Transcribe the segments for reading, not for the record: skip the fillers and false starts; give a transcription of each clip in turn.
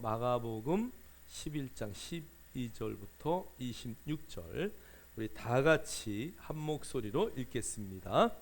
마가복음 11장 12절부터 26절 우리 다 같이 한 목소리로 읽겠습니다.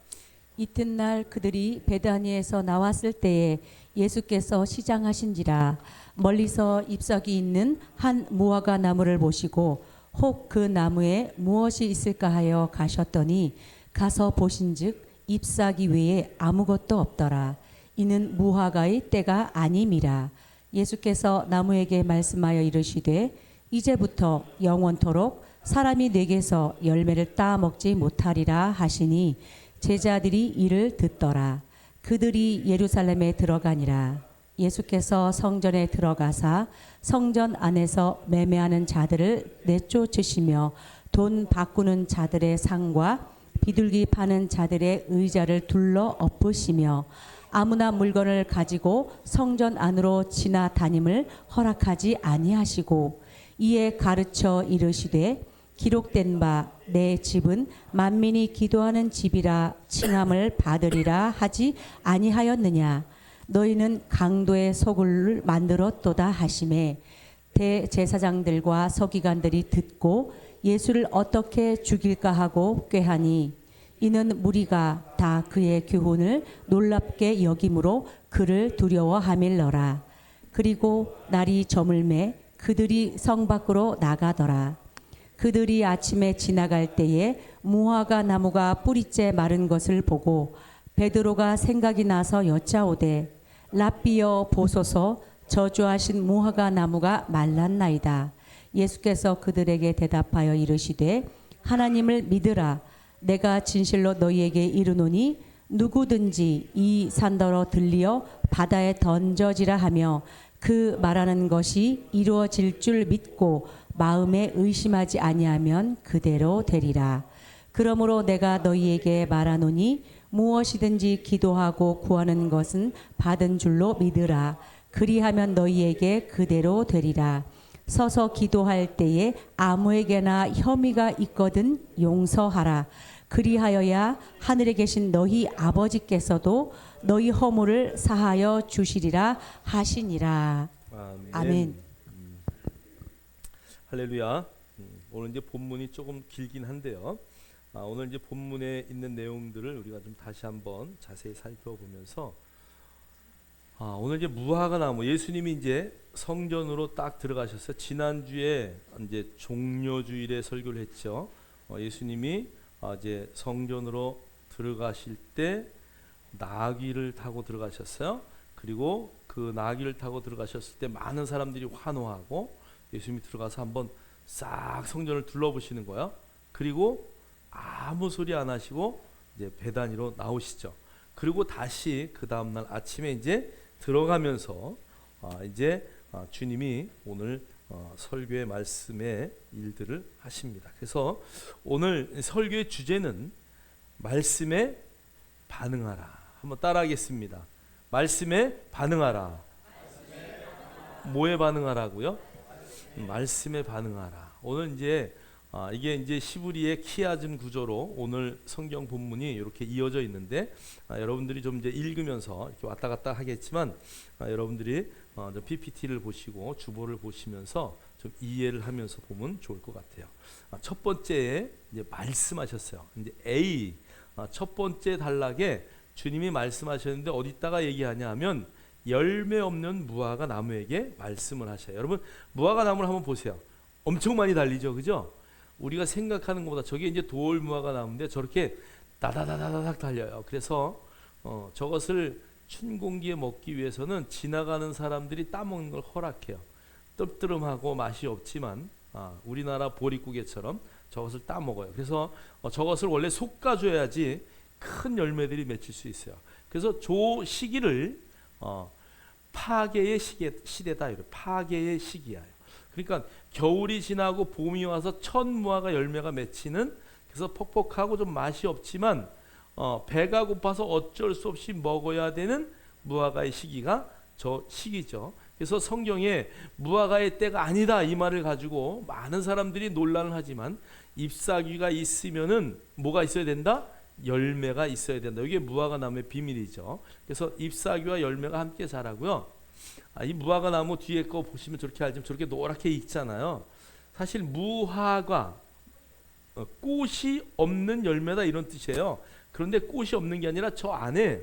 이튿날 그들이 베다니에서 나왔을 때에 예수께서 시장하신지라 멀리서 잎사귀 있는 한 무화과 나무를 보시고 혹 그 나무에 무엇이 있을까 하여 가셨더니 가서 보신즉 잎사귀 외에 아무것도 없더라. 이는 무화과의 때가 아님이라. 예수께서 나무에게 말씀하여 이르시되 이제부터 영원토록 사람이 내게서 열매를 따 먹지 못하리라 하시니 제자들이 이를 듣더라. 그들이 예루살렘에 들어가니라. 예수께서 성전에 들어가사 성전 안에서 매매하는 자들을 내쫓으시며 돈 바꾸는 자들의 상과 비둘기 파는 자들의 의자를 둘러 엎으시며 아무나 물건을 가지고 성전 안으로 지나다님을 허락하지 아니하시고 이에 가르쳐 이르시되 기록된 바 내 집은 만민이 기도하는 집이라 칭함을 받으리라 하지 아니하였느냐. 너희는 강도의 소굴을 만들었도다 하시매 대제사장들과 서기관들이 듣고 예수를 어떻게 죽일까 하고 꾀하니 이는 무리가 다 그의 교훈을 놀랍게 여김으로 그를 두려워하밀러라. 그리고 날이 저물매 그들이 성 밖으로 나가더라. 그들이 아침에 지나갈 때에 무화과 나무가 뿌리째 마른 것을 보고 베드로가 생각이 나서 여짜오되 랍비여 보소서 저주하신 무화과 나무가 말랐나이다. 예수께서 그들에게 대답하여 이르시되 하나님을 믿으라. 내가 진실로 너희에게 이르노니 누구든지 이 산더러 들리어 바다에 던져지라 하며 그 말하는 것이 이루어질 줄 믿고 마음에 의심하지 아니하면 그대로 되리라. 그러므로 내가 너희에게 말하노니 무엇이든지 기도하고 구하는 것은 받은 줄로 믿으라. 그리하면 너희에게 그대로 되리라. 서서 기도할 때에 아무에게나 혐의가 있거든 용서하라. 그리하여야 하늘에 계신 너희 아버지께서도 너희 허물을 사하여 주시리라 하시니라. 아멘. 할렐루야. 오늘 이제 본문이 조금 길긴 한데요. 오늘 이제 본문에 있는 내용들을 우리가 좀 다시 한번 자세히 살펴보면서 오늘 이제 무화과 나무, 예수님이 이제 성전으로 딱 들어가셨어요. 지난주에 이제 종려주일에 설교를 했죠. 예수님이 이제 성전으로 들어가실 때 나귀를 타고 들어가셨어요. 그리고 그 나귀를 타고 들어가셨을 때 많은 사람들이 환호하고 예수님이 들어가서 한번 싹 성전을 둘러보시는 거예요. 그리고 아무 소리 안 하시고 이제 베다니로 나오시죠. 그리고 다시 그 다음날 아침에 이제 들어가면서 이제 주님이 오늘 설교의 말씀의 일들을 하십니다. 그래서 오늘 설교의 주제는 말씀에 반응하라. 한번 따라하겠습니다. 말씀에 반응하라. 뭐에 반응하라고요? 말씀에 반응하라. 오늘 이제 이게 이제 시브리의 키아즘 구조로 오늘 성경 본문이 이렇게 이어져 있는데 여러분들이 좀 이제 읽으면서 이렇게 왔다 갔다 하겠지만 여러분들이 좀 PPT를 보시고 주보를 보시면서 좀 이해를 하면서 보면 좋을 것 같아요. 첫 번째에 이제 말씀하셨어요. 이제 A 첫 번째 단락에 주님이 말씀하셨는데 어디다가 얘기하냐 하면 열매 없는 무화과 나무에게 말씀을 하셔요. 여러분 무화과 나무를 한번 보세요. 엄청 많이 달리죠, 그죠? 우리가 생각하는 것보다 저게 이제 돌 무화과 나무인데 저렇게 다다다다닥 달려요. 그래서 저것을 춘 공기에 먹기 위해서는 지나가는 사람들이 따먹는 걸 허락해요. 떫떫하고 맛이 없지만 우리나라 보릿고개처럼 저것을 따먹어요. 그래서 저것을 원래 솎아줘야지 큰 열매들이 맺힐 수 있어요. 그래서 저 시기를 파괴의 시대다. 파괴의 시기야. 그러니까 겨울이 지나고 봄이 와서 첫 무화과 열매가 맺히는, 그래서 퍽퍽하고 좀 맛이 없지만 배가 고파서 어쩔 수 없이 먹어야 되는 무화과의 시기가 저 시기죠. 그래서 성경에 무화과의 때가 아니다 이 말을 가지고 많은 사람들이 논란을 하지만 잎사귀가 있으면은 뭐가 있어야 된다? 열매가 있어야 된다. 이게 무화과 나무의 비밀이죠. 그래서 잎사귀와 열매가 함께 자라고요. 이 무화과 나무 뒤에 거 보시면 저렇게 알지만 저렇게 노랗게 익잖아요. 사실 무화과 꽃이 없는 열매다 이런 뜻이에요. 그런데 꽃이 없는 게 아니라 저 안에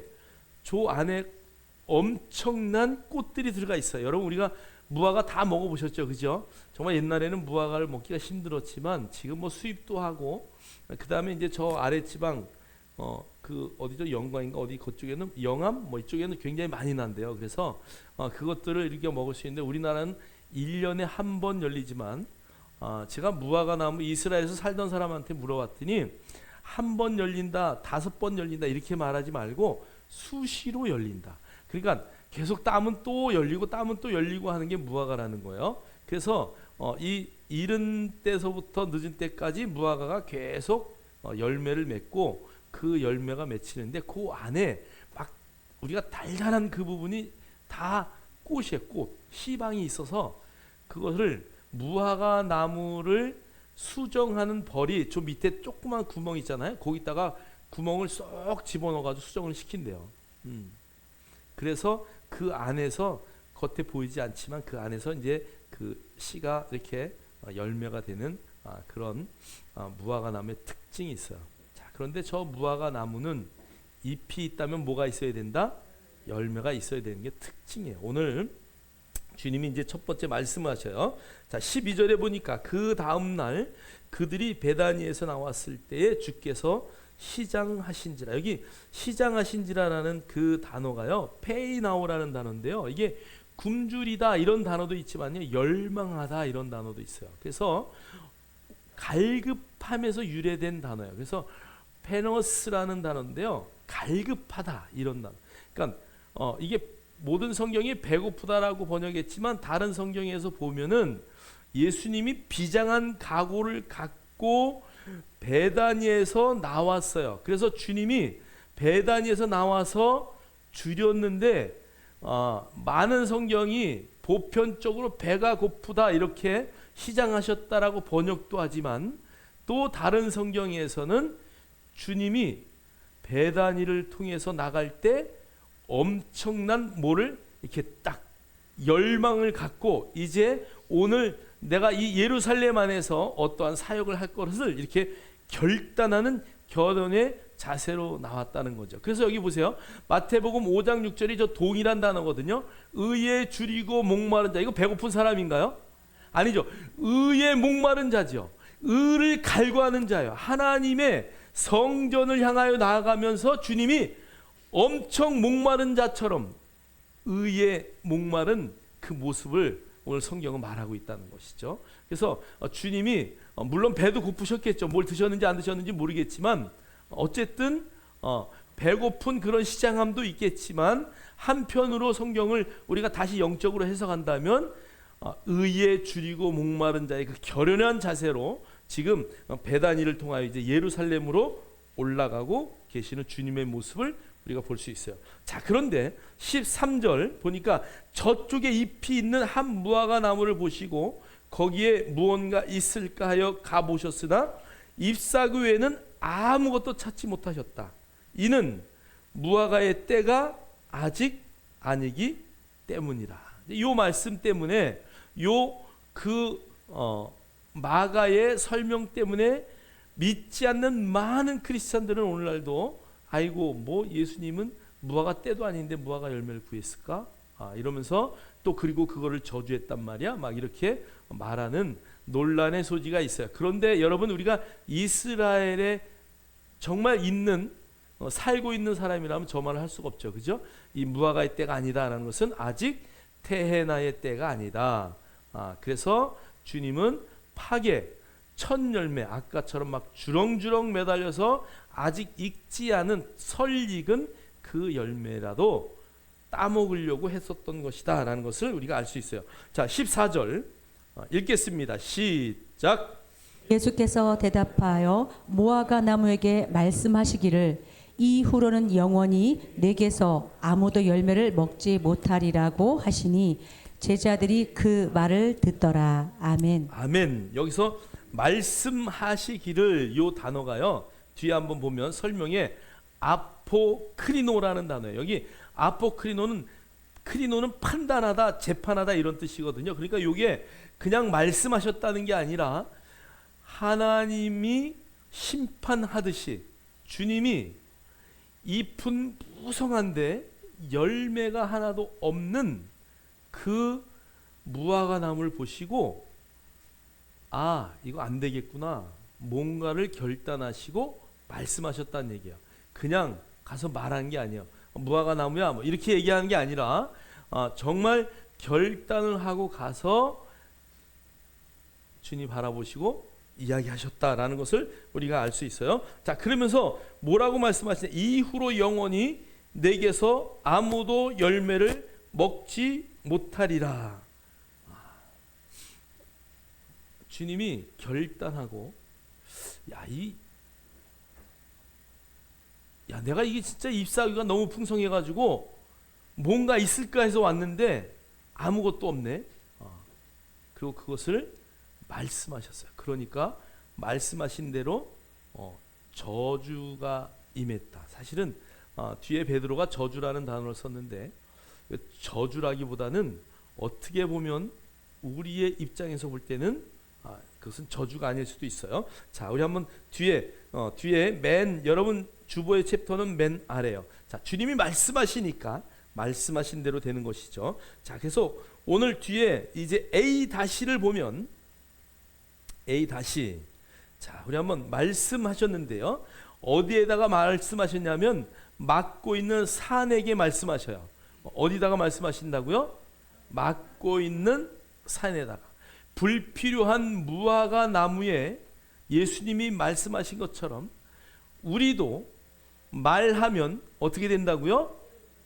엄청난 꽃들이 들어가 있어요. 여러분 우리가 무화과 다 먹어보셨죠, 그죠? 정말 옛날에는 무화과를 먹기가 힘들었지만 지금 뭐 수입도 하고 그 다음에 이제 저 아래 지방 그 어디죠, 영광인가 어디 그쪽에는 영암 뭐 이쪽에는 굉장히 많이 난대요. 그래서 그것들을 이렇게 먹을 수 있는데 우리나라는 1년에 한 번 열리지만 제가 무화과 나무 이스라엘에서 살던 사람한테 물어봤더니 한 번 열린다, 5번 열린다 이렇게 말하지 말고 수시로 열린다. 그러니까 계속 따면 또 열리고 따면 또 열리고 하는 게 무화과라는 거예요. 그래서 이 이른 때서부터 늦은 때까지 무화과가 계속 열매를 맺고 그 열매가 맺히는데 그 안에 막 우리가 달달한 그 부분이 다 꽃이에요. 꽃, 씨방이 있어서 그것을 무화과 나무를 수정하는 벌이 저 밑에 조그만 구멍 있잖아요. 거기다가 구멍을 쏙 집어넣어가지고 수정을 시킨대요. 그래서 그 안에서 겉에 보이지 않지만 그 안에서 이제 그 씨가 이렇게 열매가 되는 그런 무화과 나무의 특징이 있어요. 자, 그런데 저 무화과 나무는 잎이 있다면 뭐가 있어야 된다? 열매가 있어야 되는 게 특징이에요. 오늘 주님이 이제 첫 번째 말씀하셔요. 자, 12절에 보니까 그 다음 날 그들이 베다니에서 나왔을 때에 주께서 시장하신지라. 여기 시장하신지라라는 그 단어가요, 페이나오라는 단어인데요. 이게 굶주리다 이런 단어도 있지만요, 열망하다 이런 단어도 있어요. 그래서 갈급함에서 유래된 단어예요. 그래서 페너스라는 단어인데요, 갈급하다 이런 단어. 그러니까 이게 모든 성경이 배고프다라고 번역했지만 다른 성경에서 보면은 예수님이 비장한 각오를 갖고 베다니에서 나왔어요. 그래서 주님이 베다니에서 나와서 줄였는데 많은 성경이 보편적으로 배가 고프다 이렇게 시장하셨다라고 번역도 하지만 또 다른 성경에서는 주님이 베다니를 통해서 나갈 때 엄청난 뭐를 이렇게 딱 열망을 갖고 이제 오늘 내가 이 예루살렘 안에서 어떠한 사역을 할 것을 이렇게 결단하는 결혼의 자세로 나왔다는 거죠. 그래서 여기 보세요. 마태복음 5장 6절이 저 동일한 단어거든요. 의에 줄이고 목마른 자. 이거 배고픈 사람인가요? 아니죠. 의에 목마른 자죠. 의를 갈구하는 자요. 하나님의 성전을 향하여 나아가면서 주님이 엄청 목마른 자처럼 의에 목마른 그 모습을 오늘 성경은 말하고 있다는 것이죠. 그래서 주님이 물론 배도 고프셨겠죠. 뭘 드셨는지 안 드셨는지 모르겠지만 어쨌든 배고픈 그런 시장함도 있겠지만 한편으로 성경을 우리가 다시 영적으로 해석한다면 의에 줄이고 목마른 자의 그 결연한 자세로 지금 베다니를 통하여 이제 예루살렘으로 올라가고 계시는 주님의 모습을 우리가 볼 수 있어요. 자, 그런데 13절 보니까 저쪽에 잎이 있는 한 무화과 나무를 보시고 거기에 무언가 있을까 하여 가보셨으나 잎사귀 외에는 아무것도 찾지 못하셨다. 이는 무화과의 때가 아직 아니기 때문이라. 이 말씀 때문에 마가의 설명 때문에 믿지 않는 많은 크리스찬들은 오늘날도 아이고 뭐 예수님은 무화과 때도 아닌데 무화과 열매를 구했을까? 이러면서 또 그리고 그거를 저주했단 말이야. 막 이렇게 말하는 논란의 소지가 있어요. 그런데 여러분 우리가 이스라엘에 정말 있는 살고 있는 사람이라면 저 말을 할 수가 없죠. 그죠? 이 무화과의 때가 아니다라는 것은 아직 테헤나의 때가 아니다. 그래서 주님은 파게 첫 열매 아까처럼 막 주렁주렁 매달려서 아직 익지 않은 설익은 그 열매라도 따먹으려고 했었던 것이다 라는 것을 우리가 알 수 있어요. 자, 14절 읽겠습니다. 시작. 예수께서 대답하여 무화과 나무에게 말씀하시기를 이후로는 영원히 내게서 아무도 열매를 먹지 못하리라고 하시니 제자들이 그 말을 듣더라. 아멘. 아멘. 여기서 말씀하시기를 요 단어가요. 뒤에 한번 보면 설명에 아포크리노라는 단어예요. 여기 아포크리노는 크리노는 판단하다, 재판하다 이런 뜻이거든요. 그러니까 이게 그냥 말씀하셨다는 게 아니라 하나님이 심판하듯이 주님이 잎은 무성한데 열매가 하나도 없는 그 무화과 나무를 보시고 아, 이거 안 되겠구나. 뭔가를 결단하시고 말씀하셨다는 얘기예요. 그냥 가서 말한 게 아니에요. 무화과 나무야 뭐 이렇게 얘기하는 게 아니라 정말 결단을 하고 가서 주님 바라보시고 이야기하셨다라는 것을 우리가 알 수 있어요. 자, 그러면서 뭐라고 말씀하시냐? 이후로 영원히 내게서 아무도 열매를 먹지 못하리라. 주님이 결단하고 내가 이게 진짜 잎사귀가 너무 풍성해가지고 뭔가 있을까 해서 왔는데 아무것도 없네. 그리고 그것을 말씀하셨어요. 그러니까 말씀하신 대로 저주가 임했다. 사실은 뒤에 베드로가 저주라는 단어를 썼는데 저주라기보다는 어떻게 보면 우리의 입장에서 볼 때는 그것은 저주가 아닐 수도 있어요. 자, 우리 한번 뒤에 여러분 주보의 챕터는 맨 아래요. 자, 주님이 말씀하시니까 말씀하신 대로 되는 것이죠. 자, 그래서 오늘 뒤에 이제 A-를 보면 A-, 자, 우리 한번 말씀하셨는데요. 어디에다가 말씀하셨냐면 막고 있는 산에게 말씀하셔요. 어디다가 말씀하신다고요? 막고 있는 산에다가. 불필요한 무화과 나무에 예수님이 말씀하신 것처럼 우리도 말하면 어떻게 된다고요?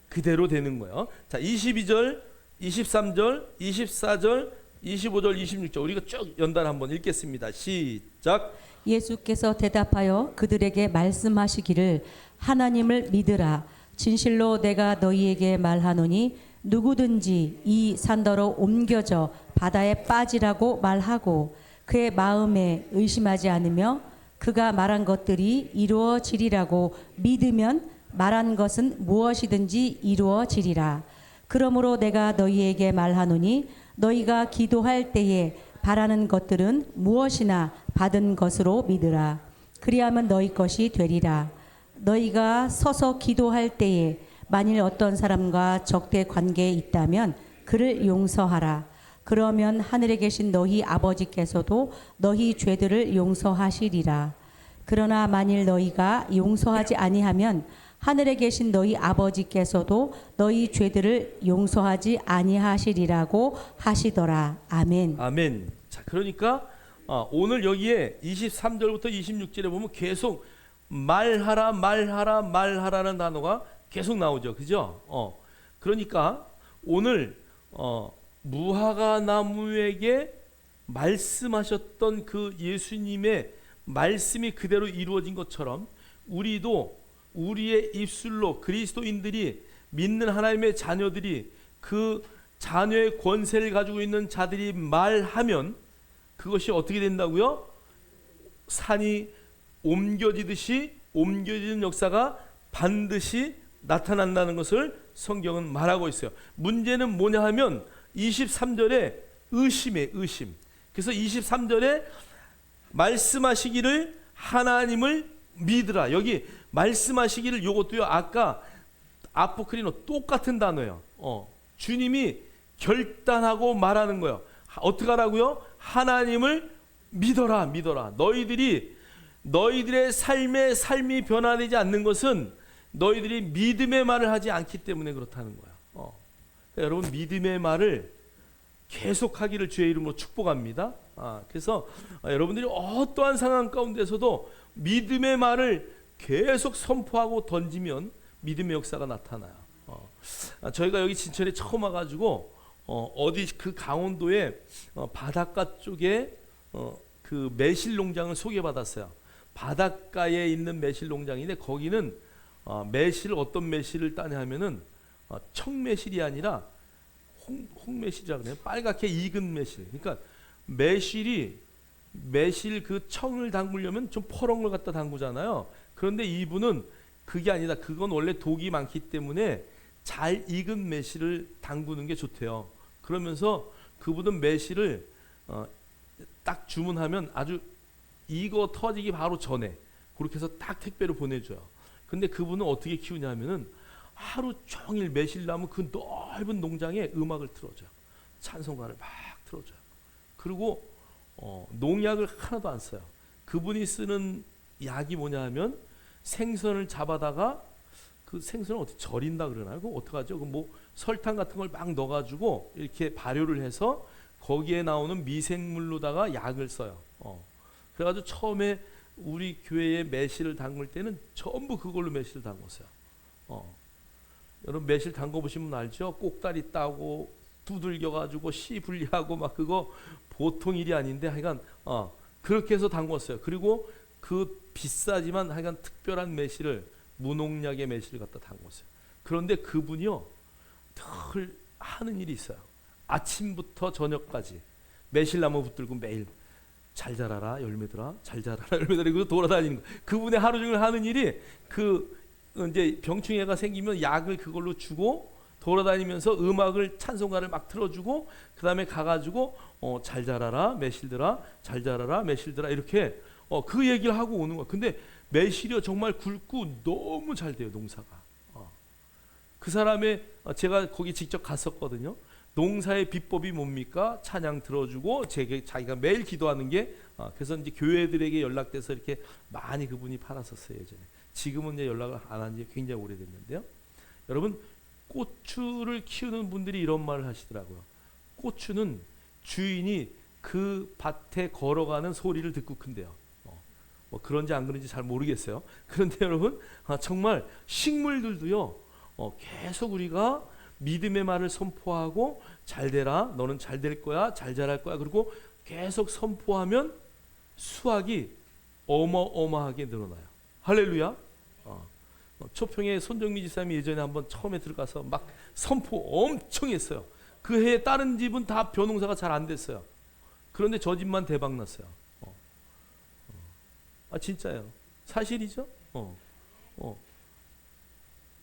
그대로 되는 거예요. 자, 22절, 23절, 24절, 25절, 26절 우리가 쭉 연단 한번 읽겠습니다. 시작. 예수께서 대답하여 그들에게 말씀하시기를 하나님을 믿으라. 진실로 내가 너희에게 말하노니 누구든지 이 산더러 옮겨져 바다에 빠지라고 말하고 그의 마음에 의심하지 않으며 그가 말한 것들이 이루어지리라고 믿으면 말한 것은 무엇이든지 이루어지리라. 그러므로 내가 너희에게 말하노니 너희가 기도할 때에 바라는 것들은 무엇이나 받은 것으로 믿으라. 그리하면 너희 것이 되리라. 너희가 서서 기도할 때에 만일 어떤 사람과 적대 관계에 있다면 그를 용서하라. 그러면 하늘에 계신 너희 아버지께서도 너희 죄들을 용서하시리라. 그러나 만일 너희가 용서하지 아니하면 하늘에 계신 너희 아버지께서도 너희 죄들을 용서하지 아니하시리라고 하시더라. 아멘. 아멘. 자, 그러니까 오늘 여기에 23절부터 26절에 보면 계속 말하라는 단어가 계속 나오죠. 그죠? 그러니까 오늘 무화과 나무에게 말씀하셨던 그 예수님의 말씀이 그대로 이루어진 것처럼 우리도 우리의 입술로 그리스도인들이 믿는 하나님의 자녀들이 그 자녀의 권세를 가지고 있는 자들이 말하면 그것이 어떻게 된다고요? 산이 옮겨지는 역사가 반드시 나타난다는 것을 성경은 말하고 있어요. 문제는 뭐냐 하면 23절에 의심. 그래서 23절에 말씀하시기를 하나님을 믿으라. 여기 말씀하시기를 요것도요. 아까 아포크리노 똑같은 단어예요. 주님이 결단하고 말하는 거예요. 어떻게 하라고요? 하나님을 믿어라. 너희들의 삶이 변화되지 않는 것은 너희들이 믿음의 말을 하지 않기 때문에 그렇다는 거야. 그러니까 여러분 믿음의 말을 계속하기를 주의 이름으로 축복합니다. 그래서 여러분들이 어떠한 상황 가운데서도 믿음의 말을 계속 선포하고 던지면 믿음의 역사가 나타나요. 저희가 여기 진천에 처음 와가지고 어디 그 강원도에 바닷가 쪽에 그 매실 농장을 소개받았어요. 바닷가에 있는 매실 농장인데 거기는 어떤 매실을 따냐 하면은 청매실이 아니라 홍매실이라고 그래요. 빨갛게 익은 매실. 그러니까 매실 그 청을 담그려면 좀 퍼런 걸 갖다 담그잖아요. 그런데 이분은 그게 아니다. 그건 원래 독이 많기 때문에 잘 익은 매실을 담그는 게 좋대요. 그러면서 그분은 매실을 딱 주문하면 아주 익어 터지기 바로 전에 그렇게 해서 딱 택배로 보내줘요. 근데 그분은 어떻게 키우냐면은 하루 종일 매실나무 그 넓은 농장에 음악을 틀어줘요. 찬송가를 막 틀어줘요. 그리고 농약을 하나도 안 써요. 그분이 쓰는 약이 뭐냐 하면 생선을 잡아다가 그 생선을 어떻게 절인다 그러나요? 그거 어떡하죠? 그 뭐 설탕 같은 걸 막 넣어가지고 이렇게 발효를 해서 거기에 나오는 미생물로다가 약을 써요. 그래가지고 처음에 우리 교회에 매실을 담글 때는 전부 그걸로 매실을 담궜어요. 여러분 매실 담궈보시면 알죠? 꼭다리 따고 두들겨가지고 씨 분리하고 막 그거 보통 일이 아닌데 하여간 그렇게 해서 담궜어요. 그리고 그 비싸지만 하여간 특별한 매실을 무농약의 매실을 갖다 담궜어요. 그런데 그분이요 늘 하는 일이 있어요. 아침부터 저녁까지 매실나무 붙들고 매일 잘 자라라 열매들아 잘 자라라 열매들아 이거 돌아다니는 거. 그분의 하루 종일 하는 일이 그 이제 병충해가 생기면 약을 그걸로 주고 돌아다니면서 음악을 찬송가를 막 틀어주고 그 다음에 가가지고 잘 자라라 매실들아 잘 자라라 매실들아 이렇게 그 얘기를 하고 오는 거야. 근데 매실이요 정말 굵고 너무 잘 돼요 농사가. 그 사람의 제가 거기 직접 갔었거든요. 농사의 비법이 뭡니까? 찬양 들어주고 자기가 매일 기도하는 게 그래서 이제 교회들에게 연락돼서 이렇게 많이 그분이 팔았었어요 예전에. 지금은 이제 연락을 안 한 지 굉장히 오래됐는데요. 여러분 고추를 키우는 분들이 이런 말을 하시더라고요. 고추는 주인이 그 밭에 걸어가는 소리를 듣고 큰대요. 뭐 그런지 안 그런지 잘 모르겠어요. 그런데 여러분 정말 식물들도요 계속 우리가 믿음의 말을 선포하고 잘 되라 너는 잘 될 거야 잘 자랄 거야 그리고 계속 선포하면 수확이 어마어마하게 늘어나요. 할렐루야. 초평에 손정미 지사님이 예전에 한번 처음에 들어가서 막 선포 엄청 했어요. 그 해에 다른 집은 다 벼농사가 잘 안 됐어요. 그런데 저 집만 대박 났어요. 진짜예요. 사실이죠.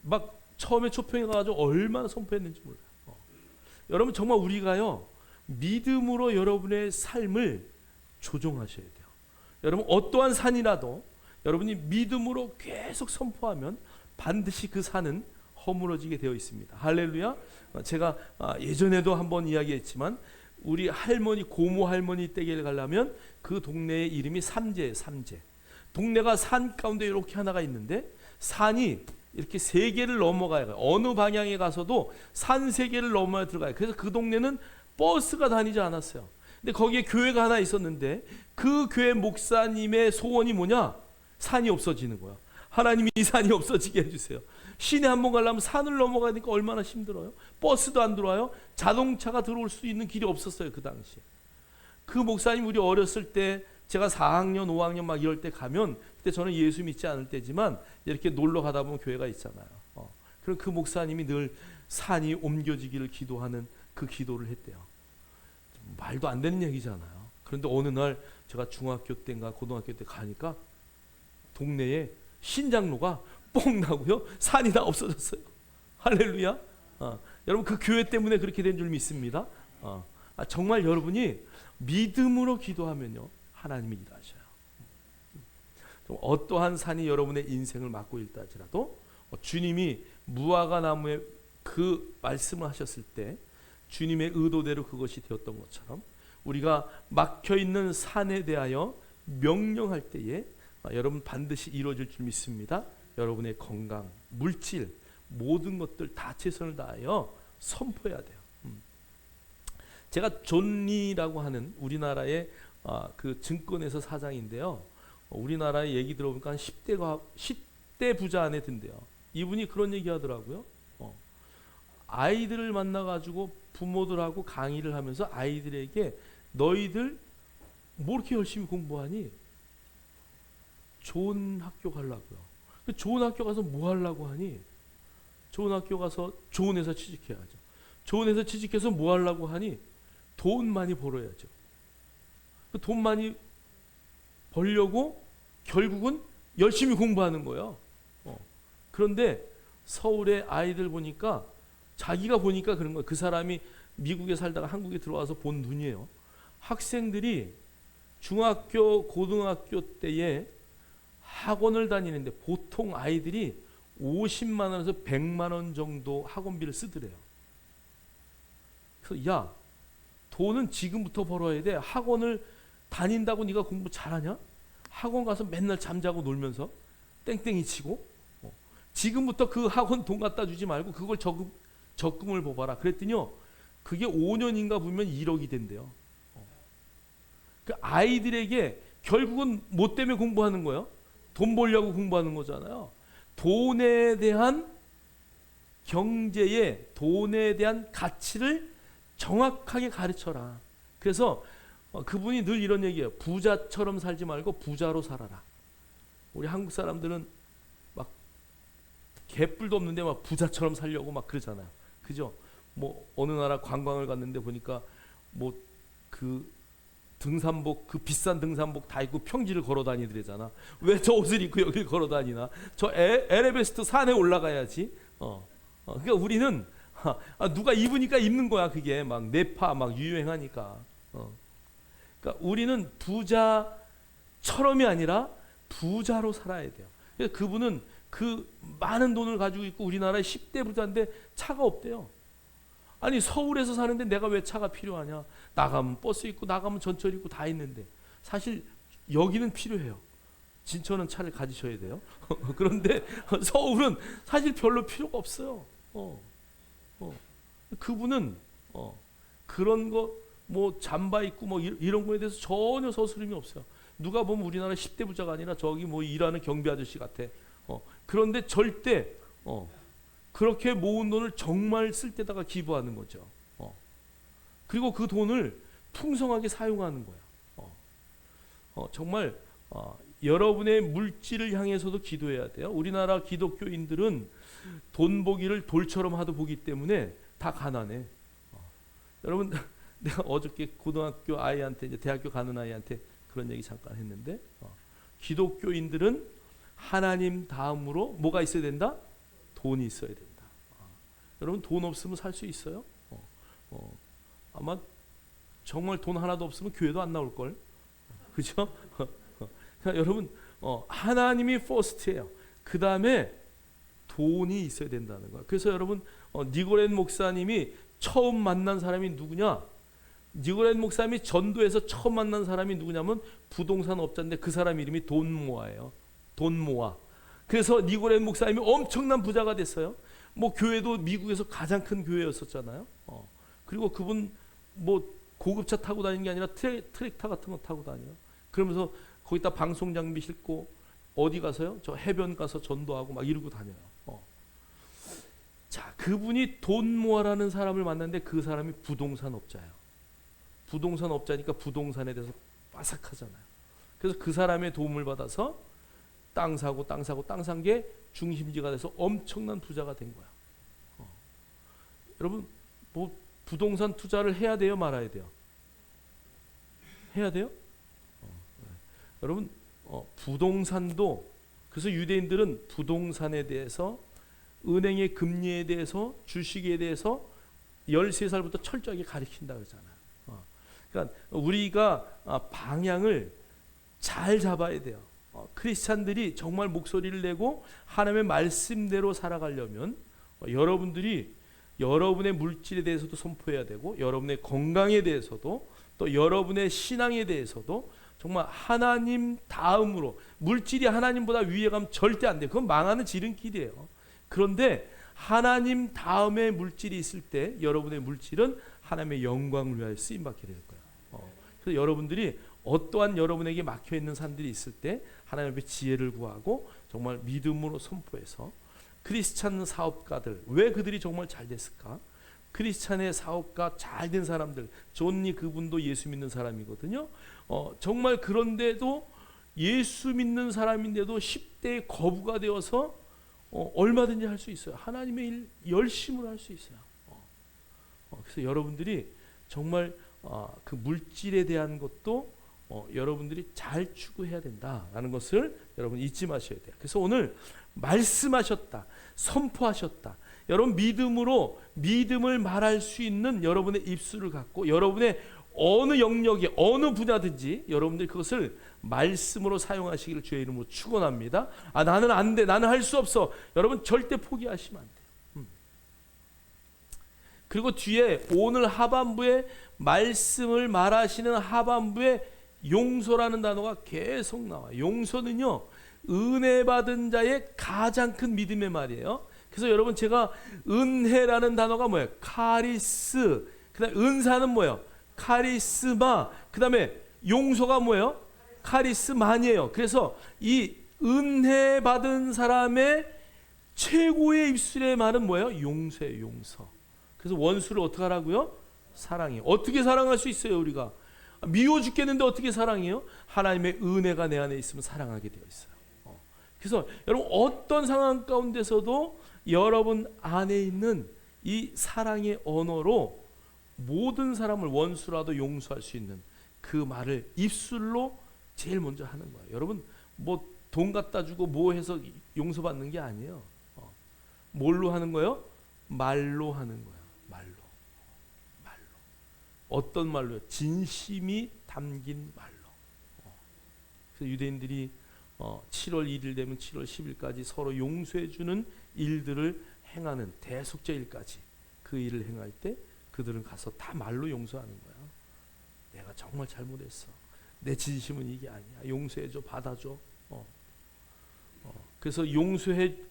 막 처음에 초평에 가가지고 얼마나 선포했는지 몰라요. 여러분 정말 우리가요 믿음으로 여러분의 삶을 조종하셔야 돼요. 여러분 어떠한 산이라도 여러분이 믿음으로 계속 선포하면 반드시 그 산은 허물어지게 되어 있습니다. 할렐루야. 제가 예전에도 한번 이야기했지만 우리 할머니 고모 할머니 댁에 가려면 그 동네의 이름이 삼재예요. 삼재. 동네가 산 가운데 이렇게 하나가 있는데 산이 이렇게 세 개를 넘어가요. 어느 방향에 가서도 산 세 개를 넘어야 들어가요. 그래서 그 동네는 버스가 다니지 않았어요. 근데 거기에 교회가 하나 있었는데 그 교회 목사님의 소원이 뭐냐? 산이 없어지는 거야. 하나님이 이 산이 없어지게 해주세요. 시내 한번 가려면 산을 넘어가니까 얼마나 힘들어요. 버스도 안 들어와요. 자동차가 들어올 수 있는 길이 없었어요. 그 당시에. 그 목사님 우리 어렸을 때 제가 4학년 5학년 막 이럴 때 가면 그때 저는 예수 믿지 않을 때지만 이렇게 놀러 가다 보면 교회가 있잖아요. 그럼 그 목사님이 늘 산이 옮겨지기를 기도하는 그 기도를 했대요. 말도 안 되는 얘기잖아요. 그런데 어느 날 제가 중학교 때인가 고등학교 때 가니까 동네에 신장로가 뽕 나고요. 산이 다 없어졌어요. 할렐루야. 여러분 그 교회 때문에 그렇게 된 줄 믿습니다. 정말 여러분이 믿음으로 기도하면요. 하나님이 일하셔요. 어떠한 산이 여러분의 인생을 막고 있다 할지라도 주님이 무화과 나무에 그 말씀을 하셨을 때 주님의 의도대로 그것이 되었던 것처럼 우리가 막혀있는 산에 대하여 명령할 때에 여러분 반드시 이루어질 줄 믿습니다. 여러분의 건강, 물질 모든 것들 다 최선을 다하여 선포해야 돼요. 제가 존리라고 하는 우리나라의 그 증권회사 사장인데요. 우리나라의 얘기 들어보니까 한 10대 부자 안에 든대요. 이분이 그런 얘기 하더라고요. 아이들을 만나가지고 부모들하고 강의를 하면서 아이들에게 너희들 뭐 이렇게 열심히 공부하니? 좋은 학교 가려고요. 좋은 학교 가서 뭐 하려고 하니? 좋은 학교 가서 좋은 회사 취직해야죠. 좋은 회사 취직해서 뭐 하려고 하니? 돈 많이 벌어야죠. 돈 많이 벌려고 결국은 열심히 공부하는 거예요. 그런데 서울의 아이들 보니까 자기가 보니까 그런 거예요. 그 사람이 미국에 살다가 한국에 들어와서 본 눈이에요. 학생들이 중학교, 고등학교 때에 학원을 다니는데 보통 아이들이 50만 원에서 100만 원 정도 학원비를 쓰더래요. 그래서 야, 돈은 지금부터 벌어야 돼. 학원을 다닌다고 네가 공부 잘하냐? 학원 가서 맨날 잠자고 놀면서 땡땡이 치고 지금부터 그 학원 돈 갖다 주지 말고 그걸 적금을 뽑아라. 그랬더니요, 그게 5년인가 보면 1억이 된대요. 그 아이들에게 결국은 뭐 때문에 공부하는 거예요? 돈 벌려고 공부하는 거잖아요. 돈에 대한 경제에, 돈에 대한 가치를 정확하게 가르쳐라. 그래서 그분이 늘 이런 얘기해요. 부자처럼 살지 말고 부자로 살아라. 우리 한국 사람들은 막 개뿔도 없는데 막 부자처럼 살려고 막 그러잖아요. 그죠? 뭐 어느 나라 관광을 갔는데 보니까 뭐 그 등산복, 그 비싼 등산복 다 입고 평지를 걸어 다니더래잖아. 왜 저 옷을 입고 여길 걸어 다니나? 저 에베레스트 산에 올라가야지. 그러니까 우리는 누가 입으니까 입는 거야. 그게 막 네파 막 유행하니까. 그러니까 우리는 부자처럼이 아니라 부자로 살아야 돼요. 그래서 그분은 그 많은 돈을 가지고 있고 우리나라의 10대 부자인데 차가 없대요. 아니 서울에서 사는데 내가 왜 차가 필요하냐? 나가면 버스 있고 나가면 전철 있고 다 있는데 사실 여기는 필요해요. 진천은 차를 가지셔야 돼요. 그런데 서울은 사실 별로 필요가 없어요. 그분은 그런 거 뭐 잠바 입고 뭐 이런 거에 대해서 전혀 서스름이 없어요. 누가 보면 우리나라 10대 부자가 아니라 저기 뭐 일하는 경비 아저씨 같아. 그런데 절대 그렇게 모은 돈을 정말 쓸 때다가 기부하는 거죠. 그리고 그 돈을 풍성하게 사용하는 거예요. 정말 여러분의 물질을 향해서도 기도해야 돼요. 우리나라 기독교인들은 돈 보기를 돌처럼 하도 보기 때문에 다 가난해. 여러분 내가 어저께 고등학교 아이한테 이제 대학교 가는 아이한테 그런 얘기 잠깐 했는데 기독교인들은 하나님 다음으로 뭐가 있어야 된다? 돈이 있어야 된다. 여러분 돈 없으면 살 수 있어요? 아마 정말 돈 하나도 없으면 교회도 안 나올 걸. 그죠? 그러니까 여러분 하나님이 퍼스트예요. 그 다음에 돈이 있어야 된다는 거예요. 그래서 여러분 니고렌 목사님이 처음 만난 사람이 누구냐? 니고렌 목사님이 전도에서 처음 만난 사람이 누구냐면 부동산 업자인데 그 사람 이름이 돈모아예요. 돈모아. 그래서 니고렌 목사님이 엄청난 부자가 됐어요. 뭐 교회도 미국에서 가장 큰 교회였었잖아요. 그리고 그분 뭐 고급차 타고 다니는 게 아니라 트랙터 같은 거 타고 다녀요. 그러면서 거기다 방송 장비 싣고 어디 가서요? 저 해변 가서 전도하고 막 이러고 다녀요. 자, 그분이 돈모아라는 사람을 만났는데 그 사람이 부동산 업자예요. 부동산 업자니까 부동산에 대해서 빠삭하잖아요. 그래서 그 사람의 도움을 받아서 땅 사고 땅 산 게 중심지가 돼서 엄청난 부자가 된 거야. 여러분 뭐 부동산 투자를 해야 돼요, 말아야 돼요? 해야 돼요? 여러분 부동산도 그래서 유대인들은 부동산에 대해서 은행의 금리에 대해서 주식에 대해서 13살부터 철저하게 가르친다 그러잖아요. 그러니까 우리가 방향을 잘 잡아야 돼요. 크리스찬들이 정말 목소리를 내고 하나님의 말씀대로 살아가려면 여러분들이 여러분의 물질에 대해서도 선포해야 되고 여러분의 건강에 대해서도 또 여러분의 신앙에 대해서도 정말 하나님 다음으로 물질이 하나님보다 위에 가면 절대 안 돼요. 그건 망하는 지름길이에요. 그런데 하나님 다음에 물질이 있을 때 여러분의 물질은 하나님의 영광을 위하여 쓰임받게 될 거예요. 그래서 여러분들이 어떠한 여러분에게 막혀있는 산들이 있을 때 하나님 앞에 지혜를 구하고 정말 믿음으로 선포해서 크리스찬 사업가들 왜 그들이 정말 잘 됐을까? 크리스찬의 사업가 잘 된 사람들 존니 그분도 예수 믿는 사람이거든요. 정말 그런데도 예수 믿는 사람인데도 10대에 거부가 되어서 얼마든지 할 수 있어요. 하나님의 일 열심으로 할 수 있어요. 그래서 여러분들이 정말 그 물질에 대한 것도 여러분들이 잘 추구해야 된다라는 것을 여러분 잊지 마셔야 돼요. 그래서 오늘 말씀하셨다, 선포하셨다. 여러분 믿음으로 믿음을 말할 수 있는 여러분의 입술을 갖고 여러분의 어느 영역에 어느 분야든지 여러분들이 그것을 말씀으로 사용하시기를 주의 이름으로 축원합니다. 나는 안 돼, 나는 할 수 없어. 여러분 절대 포기하시면 안 돼요. 그리고 뒤에 오늘 하반부에 말씀을 말하시는 하반부에 용서라는 단어가 계속 나와요. 용서는요, 은혜 받은 자의 가장 큰 믿음의 말이에요. 그래서 여러분 제가 은혜라는 단어가 뭐예요? 카리스. 그다음에 은사는 뭐예요? 카리스마. 그다음에 용서가 뭐예요? 카리스만이에요. 그래서 이 은혜 받은 사람의 최고의 입술의 말은 뭐예요? 용서예요, 용서. 그래서 원수를 어떻게 하라고요? 사랑해요. 어떻게 사랑할 수 있어요, 우리가? 미워 죽겠는데 어떻게 사랑해요? 하나님의 은혜가 내 안에 있으면 사랑하게 되어 있어요. 그래서 여러분 어떤 상황 가운데서도 여러분 안에 있는 이 사랑의 언어로 모든 사람을 원수라도 용서할 수 있는 그 말을 입술로 제일 먼저 하는 거예요. 여러분 뭐 돈 갖다 주고 뭐 해서 용서받는 게 아니에요. 뭘로 하는 거예요? 말로 하는 거예요. 말로. 어떤 말로요? 진심이 담긴 말로. 그래서 유대인들이 7월 1일 되면 7월 10일까지 서로 용서해 주는 일들을 행하는 대속죄일까지 그 일을 행할 때 그들은 가서 다 말로 용서하는 거야. 내가 정말 잘못했어. 내 진심은 이게 아니야. 용서해줘, 받아줘. 그래서 용서를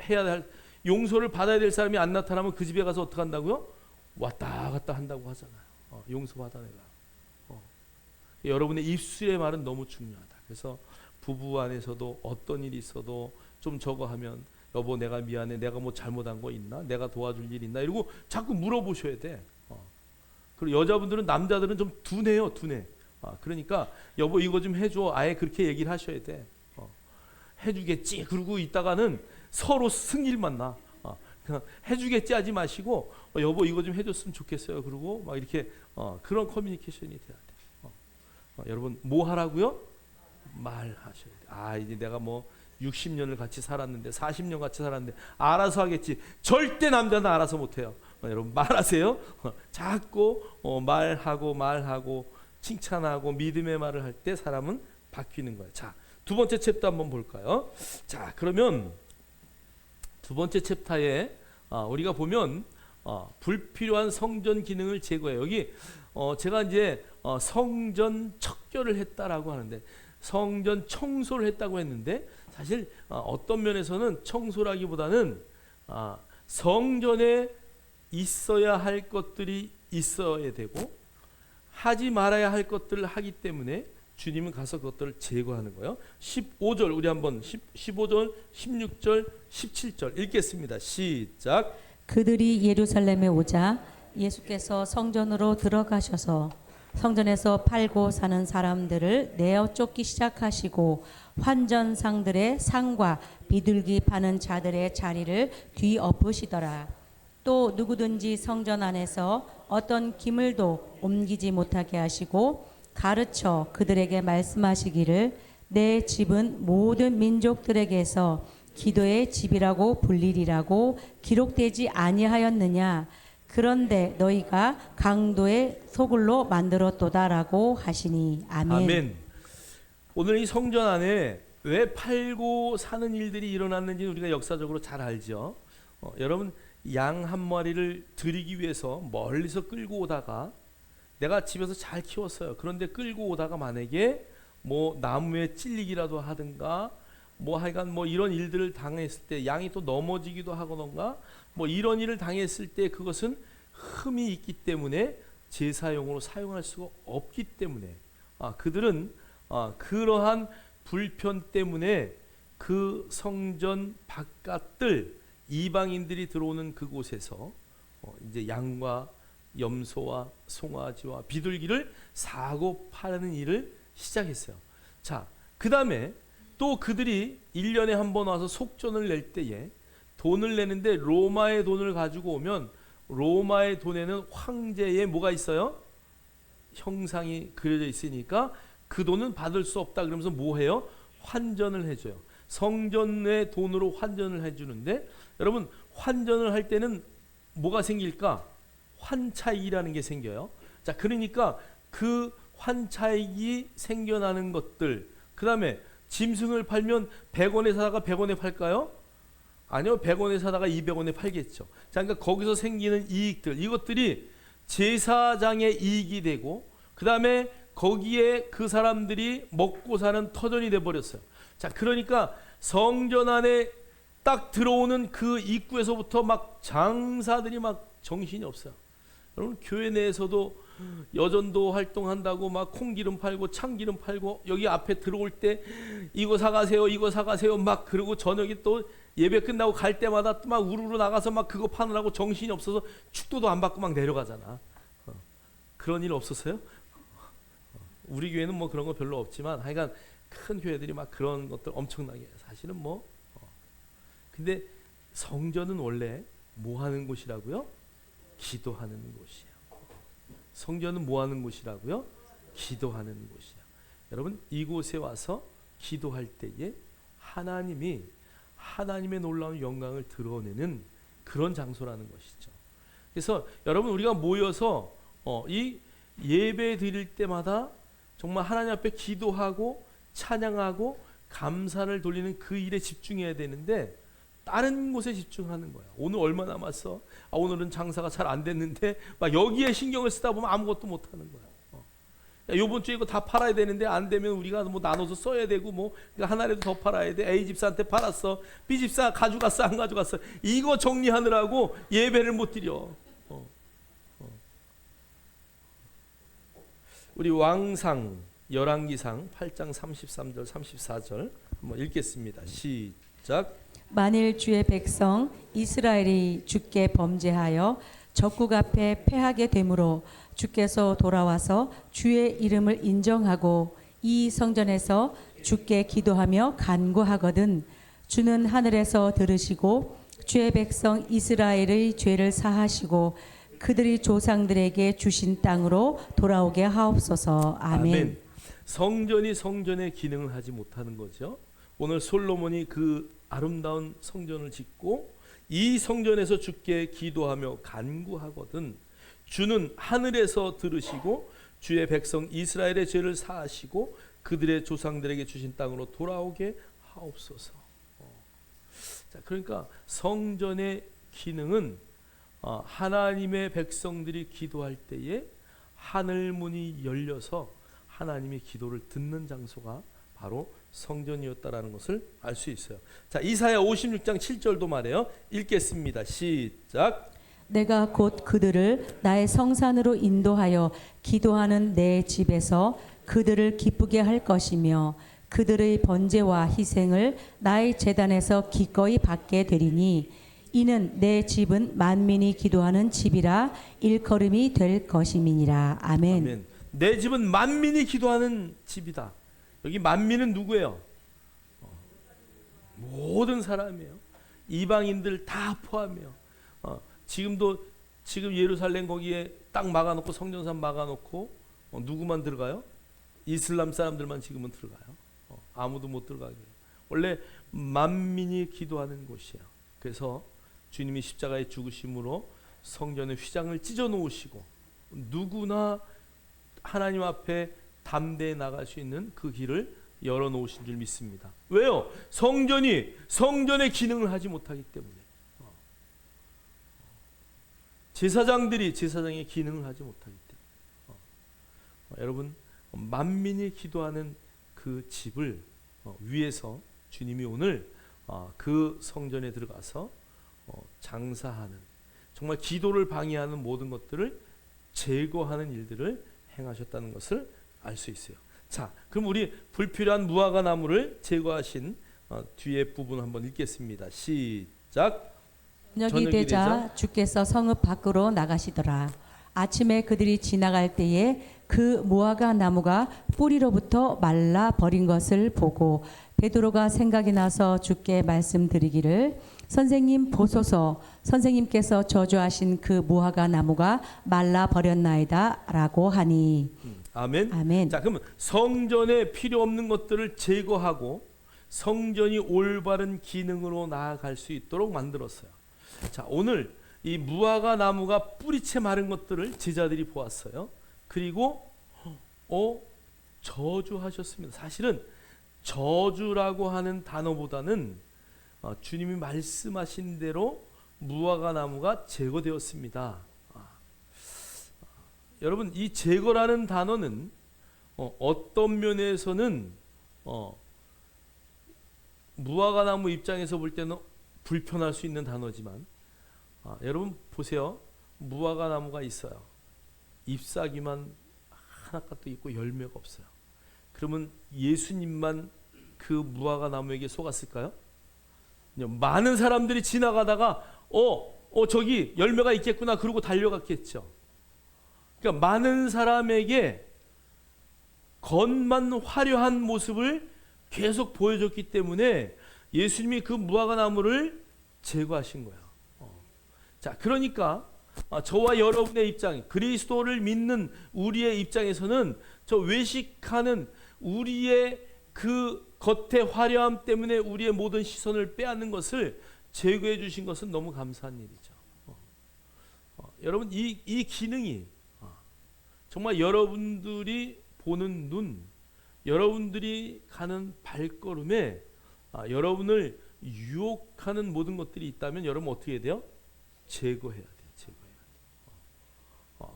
받아야 될 사람이 안 나타나면 그 집에 가서 어떻게 한다고요? 왔다 갔다 한다고 하잖아요. 용서 받아내라. 여러분의 입술의 말은 너무 중요하다. 그래서 부부 안에서도 어떤 일이 있어도 좀 저거 하면 여보 내가 미안해, 내가 뭐 잘못한 거 있나, 내가 도와줄 일 있나 이러고 자꾸 물어보셔야 돼. 그리고 여자분들은 남자들은 좀 둔해요, 둔해. 그러니까 여보 이거 좀 해줘, 아예 그렇게 얘기를 하셔야 돼. 해주겠지. 그러고 있다가는 서로 승일만 나. 그냥 해주겠지 하지 마시고 여보 이거 좀 해줬으면 좋겠어요. 그리고 막 이렇게 그런 커뮤니케이션이 돼야 돼. 여러분 뭐 하라고요? 말하셔야 돼. 이제 내가 뭐 60년을 같이 살았는데 40년 같이 살았는데 알아서 하겠지. 절대 남자는 알아서 못해요. 여러분 말하세요. 자꾸 말하고 칭찬하고 믿음의 말을 할 때 사람은 바뀌는 거예요. 자, 두 번째 챕터 한번 볼까요? 자, 그러면 두 번째 챕터에 우리가 보면 불필요한 성전 기능을 제거해요. 여기 제가 이제 성전 척결을 했다라고 하는데 성전 청소를 했다고 했는데 사실 어떤 면에서는 청소라기보다는 성전에 있어야 할 것들이 있어야 되고 하지 말아야 할 것들을 하기 때문에 주님은 가서 그것들을 제거하는 거예요. 15절 우리 한번 15절, 16절, 17절 읽겠습니다. 시작. 그들이 예루살렘에 오자 예수께서 성전으로 들어가셔서 성전에서 팔고 사는 사람들을 내어 쫓기 시작하시고 환전상들의 상과 비둘기 파는 자들의 자리를 뒤엎으시더라. 또 누구든지 성전 안에서 어떤 기물도 옮기지 못하게 하시고 가르쳐 그들에게 말씀하시기를 내 집은 모든 민족들에게서 기도의 집이라고 불리리라고 기록되지 아니하였느냐. 그런데 너희가 강도의 소굴로 만들었도다라고 하시니. 아멘. 아멘. 오늘 이 성전 안에 왜 팔고 사는 일들이 일어났는지 우리가 역사적으로 잘 알죠. 여러분 양 한 마리를 드리기 위해서 멀리서 끌고 오다가 내가 집에서 잘 키웠어요. 그런데 끌고 오다가 만약에 뭐 나무에 찔리기라도 하든가 뭐 하여간 뭐 이런 일들을 당했을 때 양이 또 넘어지기도 하거나 뭐 이런 일을 당했을 때 그것은 흠이 있기 때문에 제사용으로 사용할 수가 없기 때문에 그들은 그러한 불편 때문에 그 성전 바깥들 이방인들이 들어오는 그곳에서 이제 양과 염소와 송아지와 비둘기를 사고 파는 일을 시작했어요. 자, 그 다음에 또 그들이 1년에 한 번 와서 속전을 낼 때에 돈을 내는데 로마의 돈을 가지고 오면 로마의 돈에는 황제의 뭐가 있어요? 형상이 그려져 있으니까 그 돈은 받을 수 없다. 그러면서 뭐 해요? 환전을 해줘요. 성전의 돈으로 환전을 해주는데, 여러분 환전을 할 때는 뭐가 생길까? 환차익이라는 게 생겨요. 자, 그러니까 그 환차익이 생겨나는 것들, 그 다음에 짐승을 팔면 100원에 사다가 100원에 팔까요? 아니요, 100원에 사다가 200원에 팔겠죠. 자, 그러니까 거기서 생기는 이익들, 이것들이 제사장의 이익이 되고, 그 다음에 거기에 그 사람들이 먹고 사는 터전이 돼 버렸어요. 자, 그러니까 성전 안에 딱 들어오는 그 입구에서부터 막 장사들이 막 정신이 없어요. 여러분 교회 내에서도 여전도 활동한다고 막 콩기름 팔고 참기름 팔고, 여기 앞에 들어올 때 이거 사가세요, 이거 사가세요 막, 그러고 저녁에 또 예배 끝나고 갈 때마다 또 막 우르르 나가서 막 그거 파느라고 정신이 없어서 축도도 안 받고 막 내려가잖아. 그런 일 없었어요? 우리 교회는 뭐 그런 거 별로 없지만 하여간 큰 교회들이 막 그런 것들 엄청나게 해요. 사실은 뭐 근데 성전은 원래 뭐 하는 곳이라고요? 기도하는 곳이에요. 성전은 뭐 하는 곳이라고요? 기도하는 곳이에요. 여러분 이곳에 와서 기도할 때에 하나님이 하나님의 놀라운 영광을 드러내는 그런 장소라는 것이죠. 그래서 여러분 우리가 모여서 이 예배 드릴 때마다 정말 하나님 앞에 기도하고 찬양하고 감사를 돌리는 그 일에 집중해야 되는데, 다른 곳에 집중하는 거야. 오늘 얼마 남았어? 아, 오늘은 장사가 잘 안 됐는데 막 여기에 신경을 쓰다 보면 아무것도 못 하는 거야. 야, 요번 주에 이거 다 팔아야 되는데 안 되면 우리가 뭐 나눠서 써야 되고, 뭐 하나라도 더 팔아야 돼. A 집사한테 팔았어, B 집사 가져갔어, 안 가져갔어, 이거 정리하느라고 예배를 못 드려. 우리 왕상 열왕기상 8장 33절 34절 한번 읽겠습니다. 시작. 만일 주의 백성 이스라엘이 주께 범죄하여 적국 앞에 패하게 되므로 주께서 돌아와서 주의 이름을 인정하고 이 성전에서 주께 기도하며 간구하거든 주는 하늘에서 들으시고 주의 백성 이스라엘의 죄를 사하시고 그들이 조상들에게 주신 땅으로 돌아오게 하옵소서. 아멘. 성전이 성전의 기능을 하지 못하는 거죠. 오늘 솔로몬이 그 아름다운 성전을 짓고 이 성전에서 주께 기도하며 간구하거든 주는 하늘에서 들으시고 주의 백성 이스라엘의 죄를 사하시고 그들의 조상들에게 주신 땅으로 돌아오게 하옵소서. 자, 그러니까 성전의 기능은 하나님의 백성들이 기도할 때에 하늘 문이 열려서 하나님의 기도를 듣는 장소가 바로 성전이었다라는 것을 알 수 있어요. 자, 이사야 56장 7절도 말해요. 읽겠습니다. 시작. 내가 곧 그들을 나의 성산으로 인도하여 기도하는 내 집에서 그들을 기쁘게 할 것이며 그들의 번제와 희생을 나의 제단에서 기꺼이 받게 되리니 이는 내 집은 만민이 기도하는 집이라 일컬음이 될 것임이니라. 아멘. 아멘. 내 집은 만민이 기도하는 집이다. 여기 만민은 누구예요? 모든 사람이에요. 이방인들 다 포함해요. 지금 예루살렘 거기에 딱 막아놓고 성전산 막아놓고 누구만 들어가요? 이슬람 사람들만 지금은 들어가요. 아무도 못 들어가게 해요. 원래 만민이 기도하는 곳이에요. 그래서 주님이 십자가에 죽으심으로 성전의 휘장을 찢어 놓으시고 누구나 하나님 앞에 담대히 나갈 수 있는 그 길을 열어 놓으신 줄 믿습니다. 왜요? 성전의 기능을 하지 못하기 때문에. 제사장들이 제사장의 기능을 하지 못하기 때문에. 여러분 만민이 기도하는 그 집을 위해서 주님이 오늘 그 성전에 들어가서 장사하는, 정말 기도를 방해하는 모든 것들을 제거하는 일들을 행하셨다는 것을 알 수 있어요. 자, 그럼 우리 불필요한 무화과 나무를 제거하신 뒤에 부분 한번 읽겠습니다. 시작. 저녁이 되자 주께서 성읍 밖으로 나가시더라. 아침에 그들이 지나갈 때에 그 무화과 나무가 뿌리로부터 말라 버린 것을 보고 베드로가 생각이 나서 주께 말씀드리기를 선생님 보소서, 선생님께서 저주하신 그 무화과 나무가 말라 버렸나이다 라고 하니. 아멘. 아멘. 자, 그러면 성전에 필요 없는 것들을 제거하고 성전이 올바른 기능으로 나아갈 수 있도록 만들었어요. 자, 오늘 이 무화과 나무가 뿌리채 마른 것들을 제자들이 보았어요. 그리고 저주하셨습니다. 사실은 저주라고 하는 단어보다는 주님이 말씀하신 대로 무화과 나무가 제거되었습니다. 여러분, 이 제거라는 단어는 어떤 면에서는 무화과 나무 입장에서 볼 때는 불편할 수 있는 단어지만, 여러분 보세요. 무화과 나무가 있어요. 잎사귀만 하나까지 있고 열매가 없어요. 그러면 예수님만 그 무화과 나무에게 속았을까요? 많은 사람들이 지나가다가 저기 열매가 있겠구나 그러고 달려갔겠죠. 그러니까 많은 사람에게 겉만 화려한 모습을 계속 보여줬기 때문에 예수님이 그 무화과 나무를 제거하신 거예요. 자, 그러니까 저와 여러분의 입장, 그리스도를 믿는 우리의 입장에서는 저 외식하는 우리의 그 겉의 화려함 때문에 우리의 모든 시선을 빼앗는 것을 제거해 주신 것은 너무 감사한 일이죠. 여러분, 이 기능이 정말 여러분들이 보는 눈, 여러분들이 가는 발걸음에 여러분을 유혹하는 모든 것들이 있다면 여러분 어떻게 해야 돼요? 제거해야 돼요.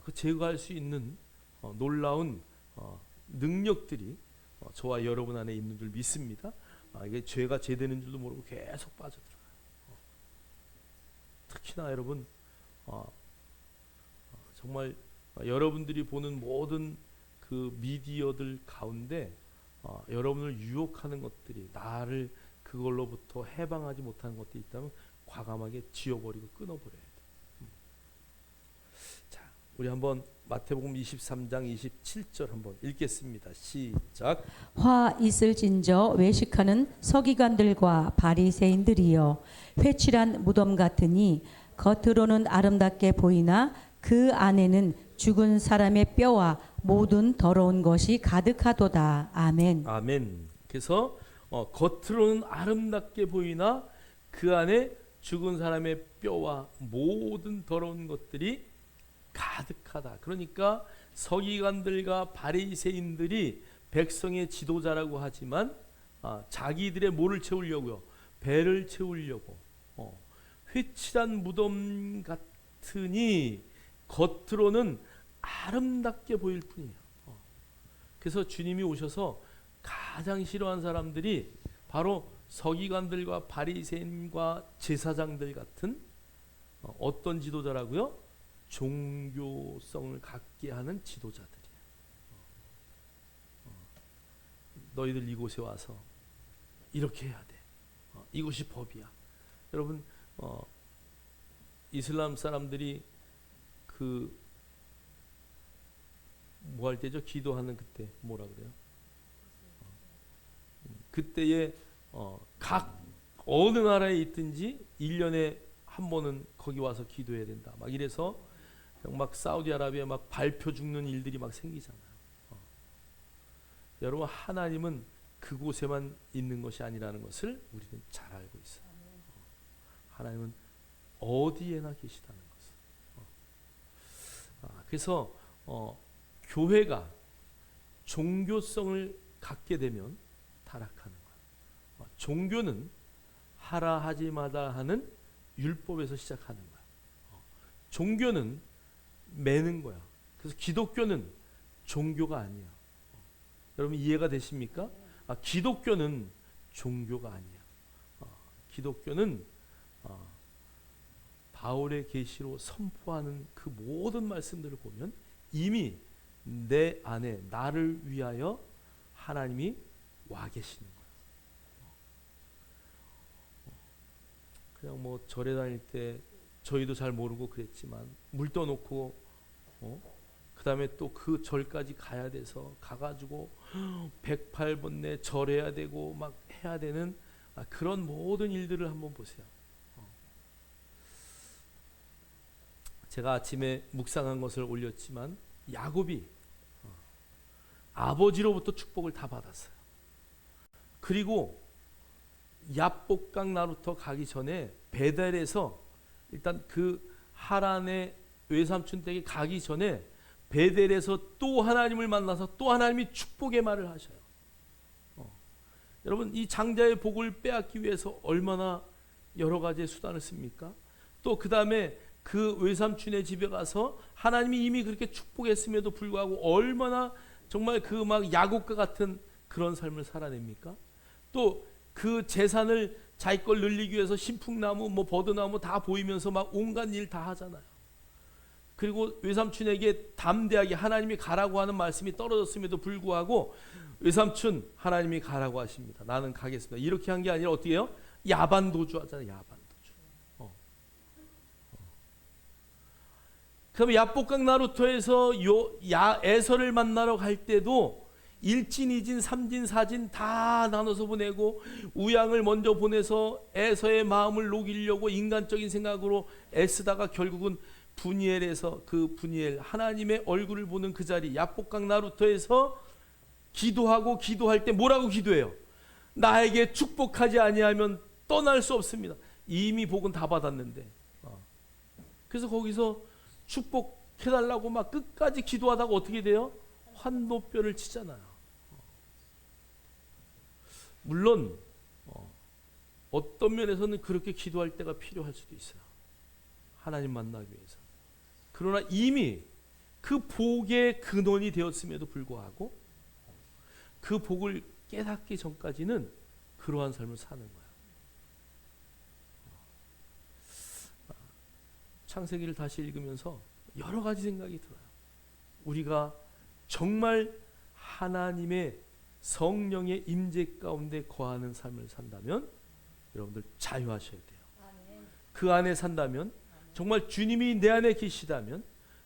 그 제거할 수 있는 놀라운 능력들이 저와 여러분 안에 있는 줄 믿습니다. 이게 죄가 죄되는 줄도 모르고 계속 빠져들어가요. 특히나 여러분 정말 여러분들이 보는 모든 그 미디어들 가운데 여러분을 유혹하는 것들이, 나를 그걸로부터 해방하지 못하는 것들이 있다면 과감하게 지워버리고 끊어버려야 돼요. 자, 우리 한번 마태복음 23장 27절 한번 읽겠습니다. 시작. 화 있을진저 외식하는 서기관들과 바리새인들이여, 회칠한 무덤 같으니 겉으로는 아름답게 보이나 그 안에는 죽은 사람의 뼈와 모든 더러운 것이 가득하도다. 아멘. 아멘. 그래서 겉으로는 아름답게 보이나 그 안에 죽은 사람의 뼈와 모든 더러운 것들이 가득하다. 그러니까 서기관들과 바리새인들이 백성의 지도자라고 하지만 자기들의 뭐를 채우려고요? 배를 채우려고 회칠한 무덤 같으니 겉으로는 아름답게 보일 뿐이에요. 그래서 주님이 오셔서 가장 싫어한 사람들이 바로 서기관들과 바리새인과 제사장들 같은 어떤 지도자라고요? 종교성을 갖게 하는 지도자들이에요. 너희들 이곳에 와서 이렇게 해야 돼. 이것이 법이야. 여러분, 이슬람 사람들이 그 뭐 할 때죠? 기도하는 그때 뭐라 그래요? 그때에 각 어느 나라에 있든지 1년에 한 번은 거기 와서 기도해야 된다. 막 이래서 막 사우디아라비아 막 밟혀 죽는 일들이 막 생기잖아요. 여러분, 하나님은 그곳에만 있는 것이 아니라는 것을 우리는 잘 알고 있어요. 하나님은 어디에나 계시다는 것을. 그래서 교회가 종교성을 갖게 되면 타락하는 거예요. 종교는 하라 하지 마다 하는 율법에서 시작하는 거야. 종교는 매는 거야. 그래서 기독교는 종교가 아니야. 여러분 이해가 되십니까? 기독교는 종교가 아니야. 기독교는 바울의 계시로 선포하는 그 모든 말씀들을 보면 이미 내 안에 나를 위하여 하나님이 와 계시는 거야. 그냥 뭐 절에 다닐 때 저희도 잘 모르고 그랬지만 물 떠놓고 그 다음에 또 그 절까지 가야 돼서 가가지고 108번내 절해야 되고 막 해야 되는 그런 모든 일들을 한번 보세요. 제가 아침에 묵상한 것을 올렸지만 야곱이 아버지로부터 축복을 다 받았어요. 그리고 야복강 나루터 가기 전에 베델에서 일단 그 하란의 외삼촌 댁에 가기 전에 베델에서 또 하나님을 만나서 또 하나님이 축복의 말을 하셔요. 여러분 이 장자의 복을 빼앗기 위해서 얼마나 여러 가지의 수단을 씁니까? 또 그 다음에 그 외삼촌의 집에 가서 하나님이 이미 그렇게 축복했음에도 불구하고 얼마나 정말 그 막 야곱과 같은 그런 삶을 살아냅니까? 또 그 재산을 자기 걸 늘리기 위해서 신풍나무 뭐 버드나무 다 보이면서 막 온갖 일 다 하잖아요. 그리고 외삼촌에게 담대하게 하나님이 가라고 하는 말씀이 떨어졌음에도 불구하고 외삼촌 하나님이 가라고 하십니다. 나는 가겠습니다. 이렇게 한 게 아니라 어떻게 해요? 야반도주 하잖아요. 야반도주. 그럼 야복강 나루터에서 에서를 만나러 갈 때도 일진, 이진, 삼진, 사진 다 나눠서 보내고 우양을 먼저 보내서 에서의 마음을 녹이려고 인간적인 생각으로 애쓰다가 결국은 분이엘에서 그 분이엘 하나님의 얼굴을 보는 그 자리 야복강 나루터에서 기도하고 기도할 때 뭐라고 기도해요? 나에게 축복하지 아니하면 떠날 수 없습니다. 이미 복은 다 받았는데. 그래서 거기서 축복해달라고 막 끝까지 기도하다가 어떻게 돼요? 환도뼈를 치잖아요. 물론 어떤 면에서는 그렇게 기도할 때가 필요할 수도 있어요. 하나님 만나기 위해서. 그러나 이미 그 복의 근원이 되었음에도 불구하고 그 복을 깨닫기 전까지는 그러한 삶을 사는 거야. 창세기를 다시 읽으면서 여러 가지 생각이 들어요. 우리가 정말 하나님의 성령의 임재 가운데 거하는 삶을 산다면 여러분들 자유하셔야 돼요. 그 안에 산다면 정말 주님이 내 안에 계시다면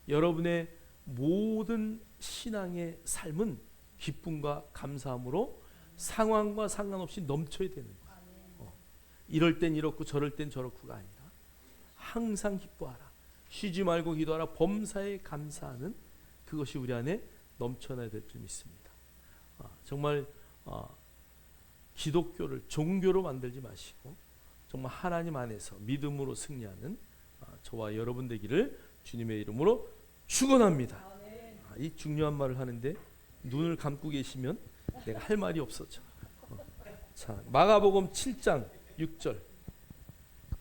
여러분의 모든 신앙의 삶은 기쁨과 감사함으로 상황과 상관없이 넘쳐야 되는 거예요. 이럴 땐 이렇고 저럴 땐 저렇고가 아니라 항상 기뻐하라. 쉬지 말고 기도하라. 범사에 감사하는 그것이 우리 안에 넘쳐나야 될 줄 믿습니다. 정말 기독교를 종교로 만들지 마시고 정말 하나님 안에서 믿음으로 승리하는 저와 여러분 되기를 주님의 이름으로 축원합니다. 이 중요한 말을 하는데 눈을 감고 계시면 내가 할 말이 없어져. 자, 마가복음 7장 6절.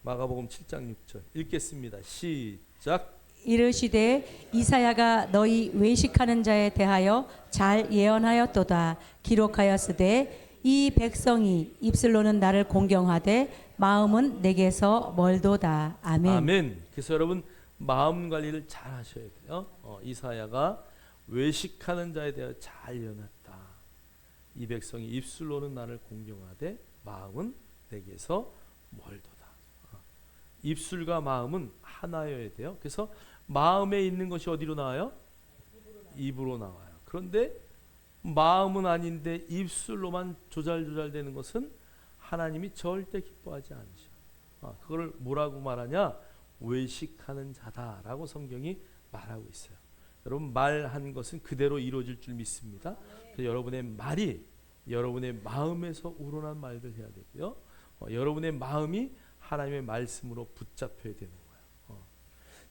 마가복음 7장 6절 읽겠습니다. 시작. 이르시되 이사야가 너희 외식하는 자에 대하여 잘 예언하였도다. 기록하였으되 이 백성이 입술로는 나를 공경하되 마음은 내게서 멀도다. 아멘. 아멘. 그래서 여러분 마음 관리를 잘 하셔야 돼요. 이사야가 외식하는 자에 대하여 잘 예언했다. 이 백성이 입술로는 나를 공경하되 마음은 내게서 멀도다. 입술과 마음은 하나여야 돼요. 그래서 마음에 있는 것이 어디로 나와요? 입으로 나와요. 그런데 마음은 아닌데 입술로만 조잘조잘되는 것은 하나님이 절대 기뻐하지 않으셔. 그걸 뭐라고 말하냐? 외식하는 자다라고 성경이 말하고 있어요. 여러분 말한 것은 그대로 이루어질 줄 믿습니다. 그래서 여러분의 말이 여러분의 마음에서 우러난 말들 해야 되고요. 여러분의 마음이 하나님의 말씀으로 붙잡혀야 되는 거예요.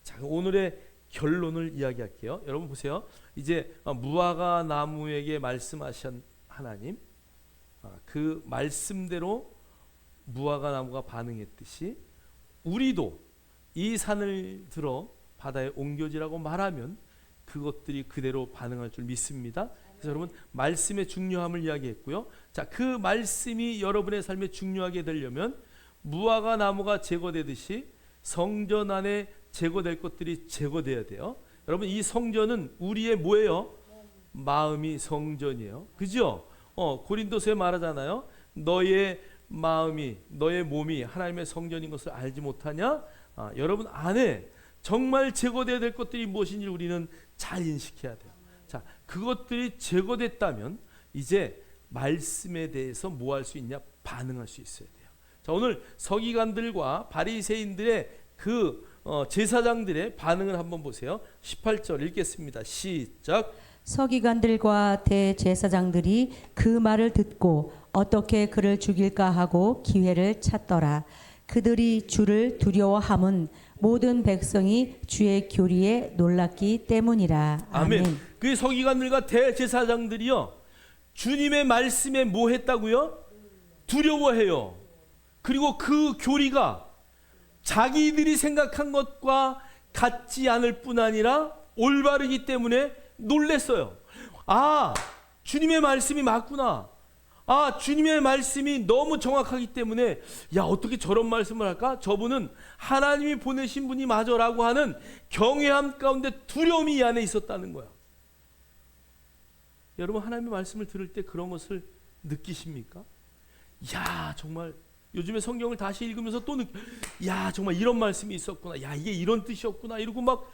자, 오늘의 결론을 이야기할게요. 여러분 보세요. 이제 무화과 나무에게 말씀하신 하나님, 그 말씀대로 무화과 나무가 반응했듯이 우리도 이 산을 들어 바다에 옮겨지라고 말하면 그것들이 그대로 반응할 줄 믿습니다. 그래서 여러분 말씀의 중요함을 이야기했고요. 자, 그 말씀이 여러분의 삶에 중요하게 되려면 무화과 나무가 제거되듯이 성전 안에 제거될 것들이 제거돼야 돼요. 여러분 이 성전은 우리의 뭐예요? 마음이 성전이에요. 그죠? 고린도서에 말하잖아요. 너의 마음이 너의 몸이 하나님의 성전인 것을 알지 못하냐? 여러분 안에 정말 제거돼야 될 것들이 무엇인지 우리는 잘 인식해야 돼요. 자, 그것들이 제거됐다면 이제 말씀에 대해서 뭐 할 수 있냐? 반응할 수 있어야 돼요. 자, 오늘 서기관들과 바리새인들의 그 제사장들의 반응을 한번 보세요. 18절 읽겠습니다. 시작. 서기관들과 대제사장들이 그 말을 듣고 어떻게 그를 죽일까 하고 기회를 찾더라. 그들이 주를 두려워함은 모든 백성이 주의 교리에 놀랐기 때문이라. 아멘. 그 서기관들과 대제사장들이요, 주님의 말씀에 뭐 했다고요? 두려워해요. 그리고 그 교리가 자기들이 생각한 것과 같지 않을 뿐 아니라 올바르기 때문에 놀랬어요. 아, 주님의 말씀이 맞구나. 아, 주님의 말씀이 너무 정확하기 때문에, 야, 어떻게 저런 말씀을 할까? 저분은 하나님이 보내신 분이 맞아라고 하는 경외함 가운데 두려움이 이 안에 있었다는 거야. 여러분, 하나님의 말씀을 들을 때 그런 것을 느끼십니까? 야, 정말 요즘에 성경을 다시 읽으면서 또 야, 정말 이런 말씀이 있었구나. 야, 이게 이런 뜻이었구나. 이러고 막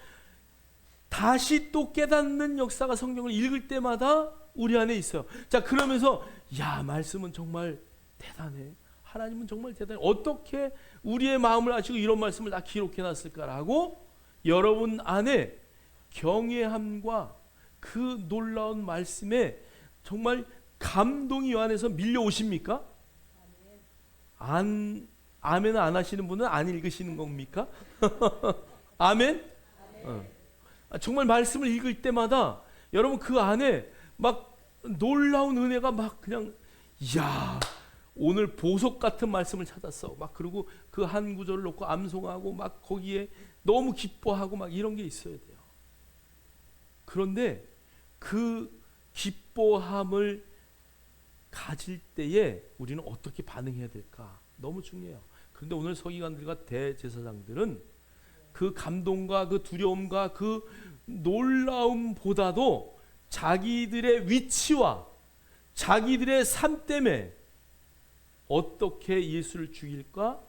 다시 또 깨닫는 역사가 성경을 읽을 때마다 우리 안에 있어요. 자, 그러면서 야, 말씀은 정말 대단해. 하나님은 정말 대단해. 어떻게 우리의 마음을 아시고 이런 말씀을 다 기록해 놨을까라고 여러분 안에 경외함과 그 놀라운 말씀에 정말 감동이 요 안에서 밀려오십니까? 아멘 안 하시는 분은 안 읽으시는 겁니까? 아멘? 정말 말씀을 읽을 때마다 여러분 그 안에 막 놀라운 은혜가 막 그냥, 이야, 오늘 보석 같은 말씀을 찾았어. 막 그리고 그 한 구절을 놓고 암송하고 막 거기에 너무 기뻐하고 막 이런 게 있어야 돼요. 그런데 그 기뻐함을 가질 때에 우리는 어떻게 반응해야 될까? 너무 중요해요. 그런데 오늘 서기관들과 대제사장들은 그 감동과 그 두려움과 그 놀라움보다도 자기들의 위치와 자기들의 삶 때문에 어떻게 예수를 죽일까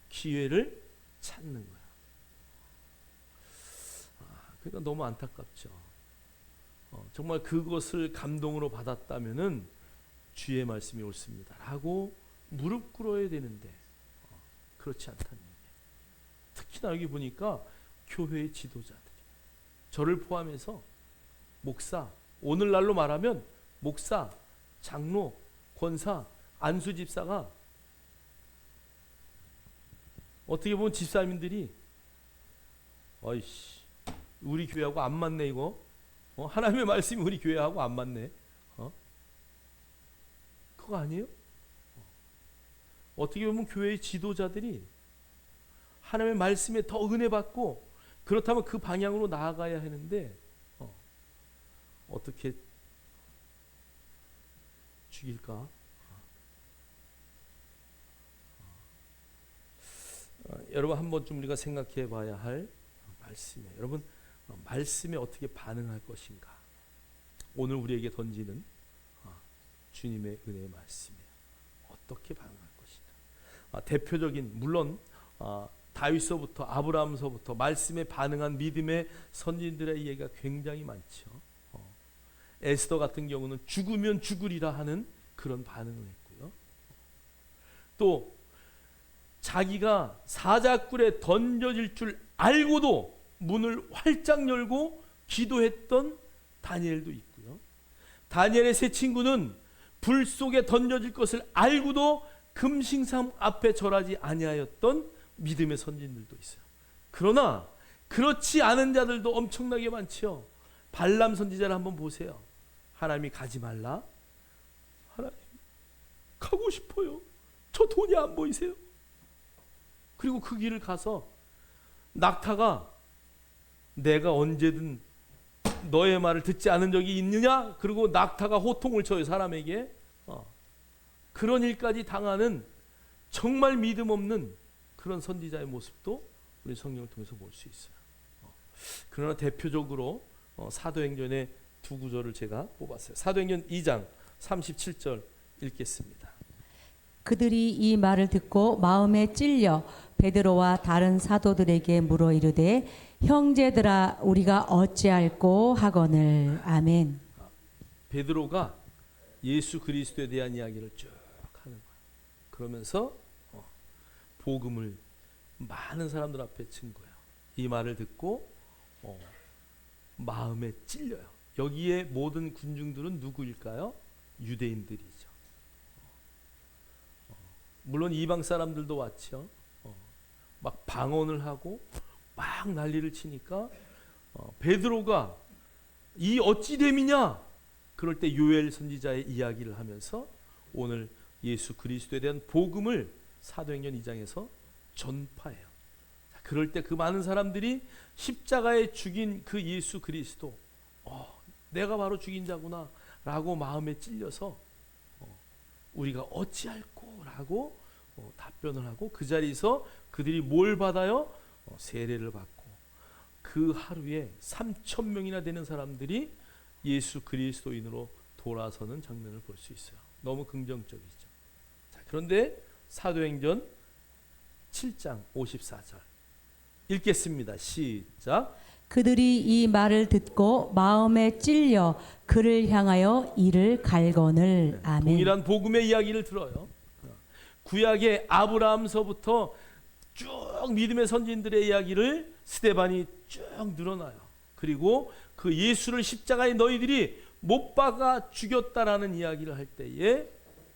기회를 찾는 거야. 그러니까 너무 안타깝죠. 정말 그것을 감동으로 받았다면은 주의 말씀이 옳습니다 라고 무릎 꿇어야 되는데 그렇지 않다는 얘기예요. 특히나 여기 보니까 교회의 지도자들이, 저를 포함해서 목사, 오늘날로 말하면 목사, 장로, 권사, 안수 집사가 어떻게 보면 집사님들이 어이씨 우리 교회하고 안 맞네 이거. 하나님의 말씀이 우리 교회하고 안 맞네. 그거 아니에요? 어떻게 보면 교회의 지도자들이 하나님의 말씀에 더 은혜 받고 그렇다면 그 방향으로 나아가야 하는데 어떻게 죽일까? 여러분 한 번쯤 우리가 생각해 봐야 할 말씀이에요. 여러분 말씀에 어떻게 반응할 것인가? 오늘 우리에게 던지는 주님의 은혜의 말씀이에요. 어떻게 반응할 것인가? 대표적인 물론 다윗서부터 아브라함서부터 말씀에 반응한 믿음의 선진들의 얘기가 굉장히 많죠. 에스더 같은 경우는 죽으면 죽으리라 하는 그런 반응을 했고요. 또 자기가 사자굴에 던져질 줄 알고도 문을 활짝 열고 기도했던 다니엘도 있고요. 다니엘의 세 친구는 불 속에 던져질 것을 알고도 금신상 앞에 절하지 아니하였던 믿음의 선진들도 있어요. 그러나 그렇지 않은 자들도 엄청나게 많죠. 발람 선지자를 한번 보세요. 하나님이 가지 말라. 하나님 가고 싶어요. 저 돈이 안 보이세요? 그리고 그 길을 가서 낙타가 내가 언제든 너의 말을 듣지 않은 적이 있느냐? 그리고 낙타가 호통을 쳐요 사람에게. 그런 일까지 당하는 정말 믿음 없는 그런 선지자의 모습도 우리 성경을 통해서 볼 수 있어요. 그러나 대표적으로 사도행전의 두 구절을 제가 뽑았어요. 사도행전 2장 37절 읽겠습니다. 그들이 이 말을 듣고 마음에 찔려 베드로와 다른 사도들에게 물어 이르되 형제들아 우리가 어찌할꼬 하거늘. 아멘. 베드로가 예수 그리스도에 대한 이야기를 쭉 하는 거야. 그러면서 복음을 많은 사람들 앞에 친 거예요. 이 말을 듣고 마음에 찔려요. 여기에 모든 군중들은 누구일까요? 유대인들이죠. 물론 이방 사람들도 왔죠. 막 방언을 하고 막 난리를 치니까 베드로가 이 어찌 됨이냐? 그럴 때 요엘 선지자의 이야기를 하면서 오늘 예수 그리스도에 대한 복음을 사도행전 2장에서 전파해요. 그럴 때 그 많은 사람들이 십자가에 죽인 그 예수 그리스도, 내가 바로 죽인 자구나 라고 마음에 찔려서 우리가 어찌할꼬 라고 답변을 하고 그 자리에서 그들이 뭘 받아요? 세례를 받고 그 하루에 3,000명이나 되는 사람들이 예수 그리스도인으로 돌아서는 장면을 볼 수 있어요. 너무 긍정적이죠. 자, 그런데 사도행전 7장 54절 읽겠습니다. 시작. 그들이 이 말을 듣고 마음에 찔려 그를 향하여 이를 갈거늘. 아멘. 동일한 복음의 이야기를 들어요. 구약의 아브라함서부터 쭉 믿음의 선진들의 이야기를 스데반이 쭉 늘어나요. 그리고 그 예수를 십자가에 너희들이 못 박아 죽였다라는 이야기를 할 때에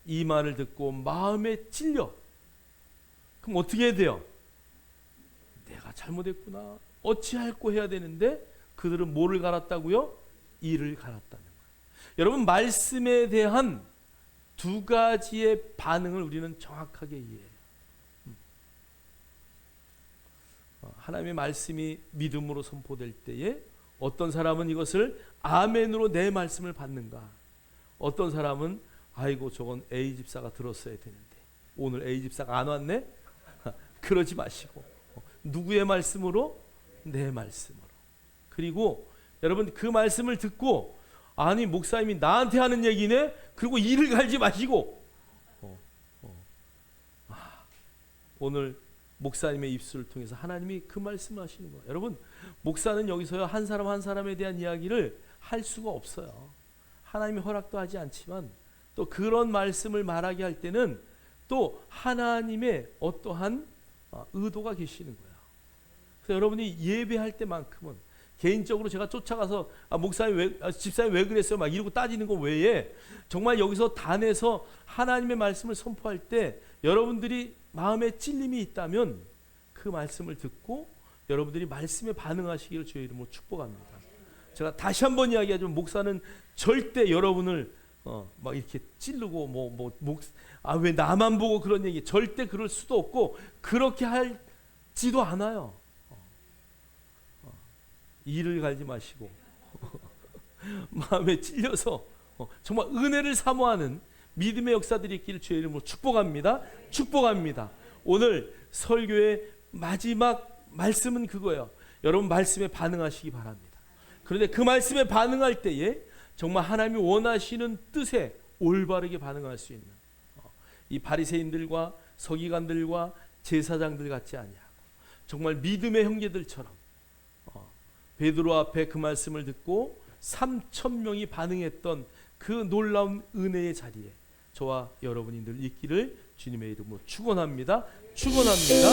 이 말을 듣고 마음에 찔려. 그럼 어떻게 해야 돼요? 내가 잘못했구나. 어찌할꼬 해야 되는데 그들은 뭐를 갈았다고요? 이를 갈았다는 거예요. 여러분, 말씀에 대한 두 가지의 반응을 우리는 정확하게 이해해요. 하나님의 말씀이 믿음으로 선포될 때에 어떤 사람은 이것을 아멘으로 내 말씀을 받는가, 어떤 사람은 아이고 저건 A 집사가 들었어야 되는데 오늘 A 집사가 안 왔네? 그러지 마시고 누구의 말씀으로? 내 말씀으로. 그리고 여러분, 그 말씀을 듣고 아니 목사님이 나한테 하는 얘기네? 그리고 이를 갈지 마시고 오늘 목사님의 입술을 통해서 하나님이 그 말씀을 하시는 거예요. 여러분, 목사는 여기서 한 사람 한 사람에 대한 이야기를 할 수가 없어요. 하나님이 허락도 하지 않지만 또 그런 말씀을 말하게 할 때는 또 하나님의 어떠한 의도가 계시는 거예요. 그래서 여러분이 예배할 때만큼은 개인적으로 제가 쫓아가서 목사님 집사님 왜 그랬어요? 막 이러고 따지는 거 외에 정말 여기서 단에서 하나님의 말씀을 선포할 때 여러분들이 마음에 찔림이 있다면 그 말씀을 듣고 여러분들이 말씀에 반응하시기를 주의 이름으로 축복합니다. 제가 다시 한번 이야기하지만 목사는 절대 여러분을 막 이렇게 찌르고 왜 나만 보고 그런 얘기, 절대 그럴 수도 없고 그렇게 할지도 않아요. 이를 갈지 마시고 마음에 찔려서 정말 은혜를 사모하는 믿음의 역사들이 있기를 주의 이름으로 축복합니다. 축복합니다. 오늘 설교의 마지막 말씀은 그거예요. 여러분, 말씀에 반응하시기 바랍니다. 그런데 그 말씀에 반응할 때에 정말 하나님이 원하시는 뜻에 올바르게 반응할 수 있는 이 바리새인들과 서기관들과 제사장들 같지 아니하고 정말 믿음의 형제들처럼 베드로 앞에 그 말씀을 듣고 3,000명이 반응했던 그 놀라운 은혜의 자리에 저와 여러분이 늘 있기를 주님의 이름으로 축원합니다. 축원합니다.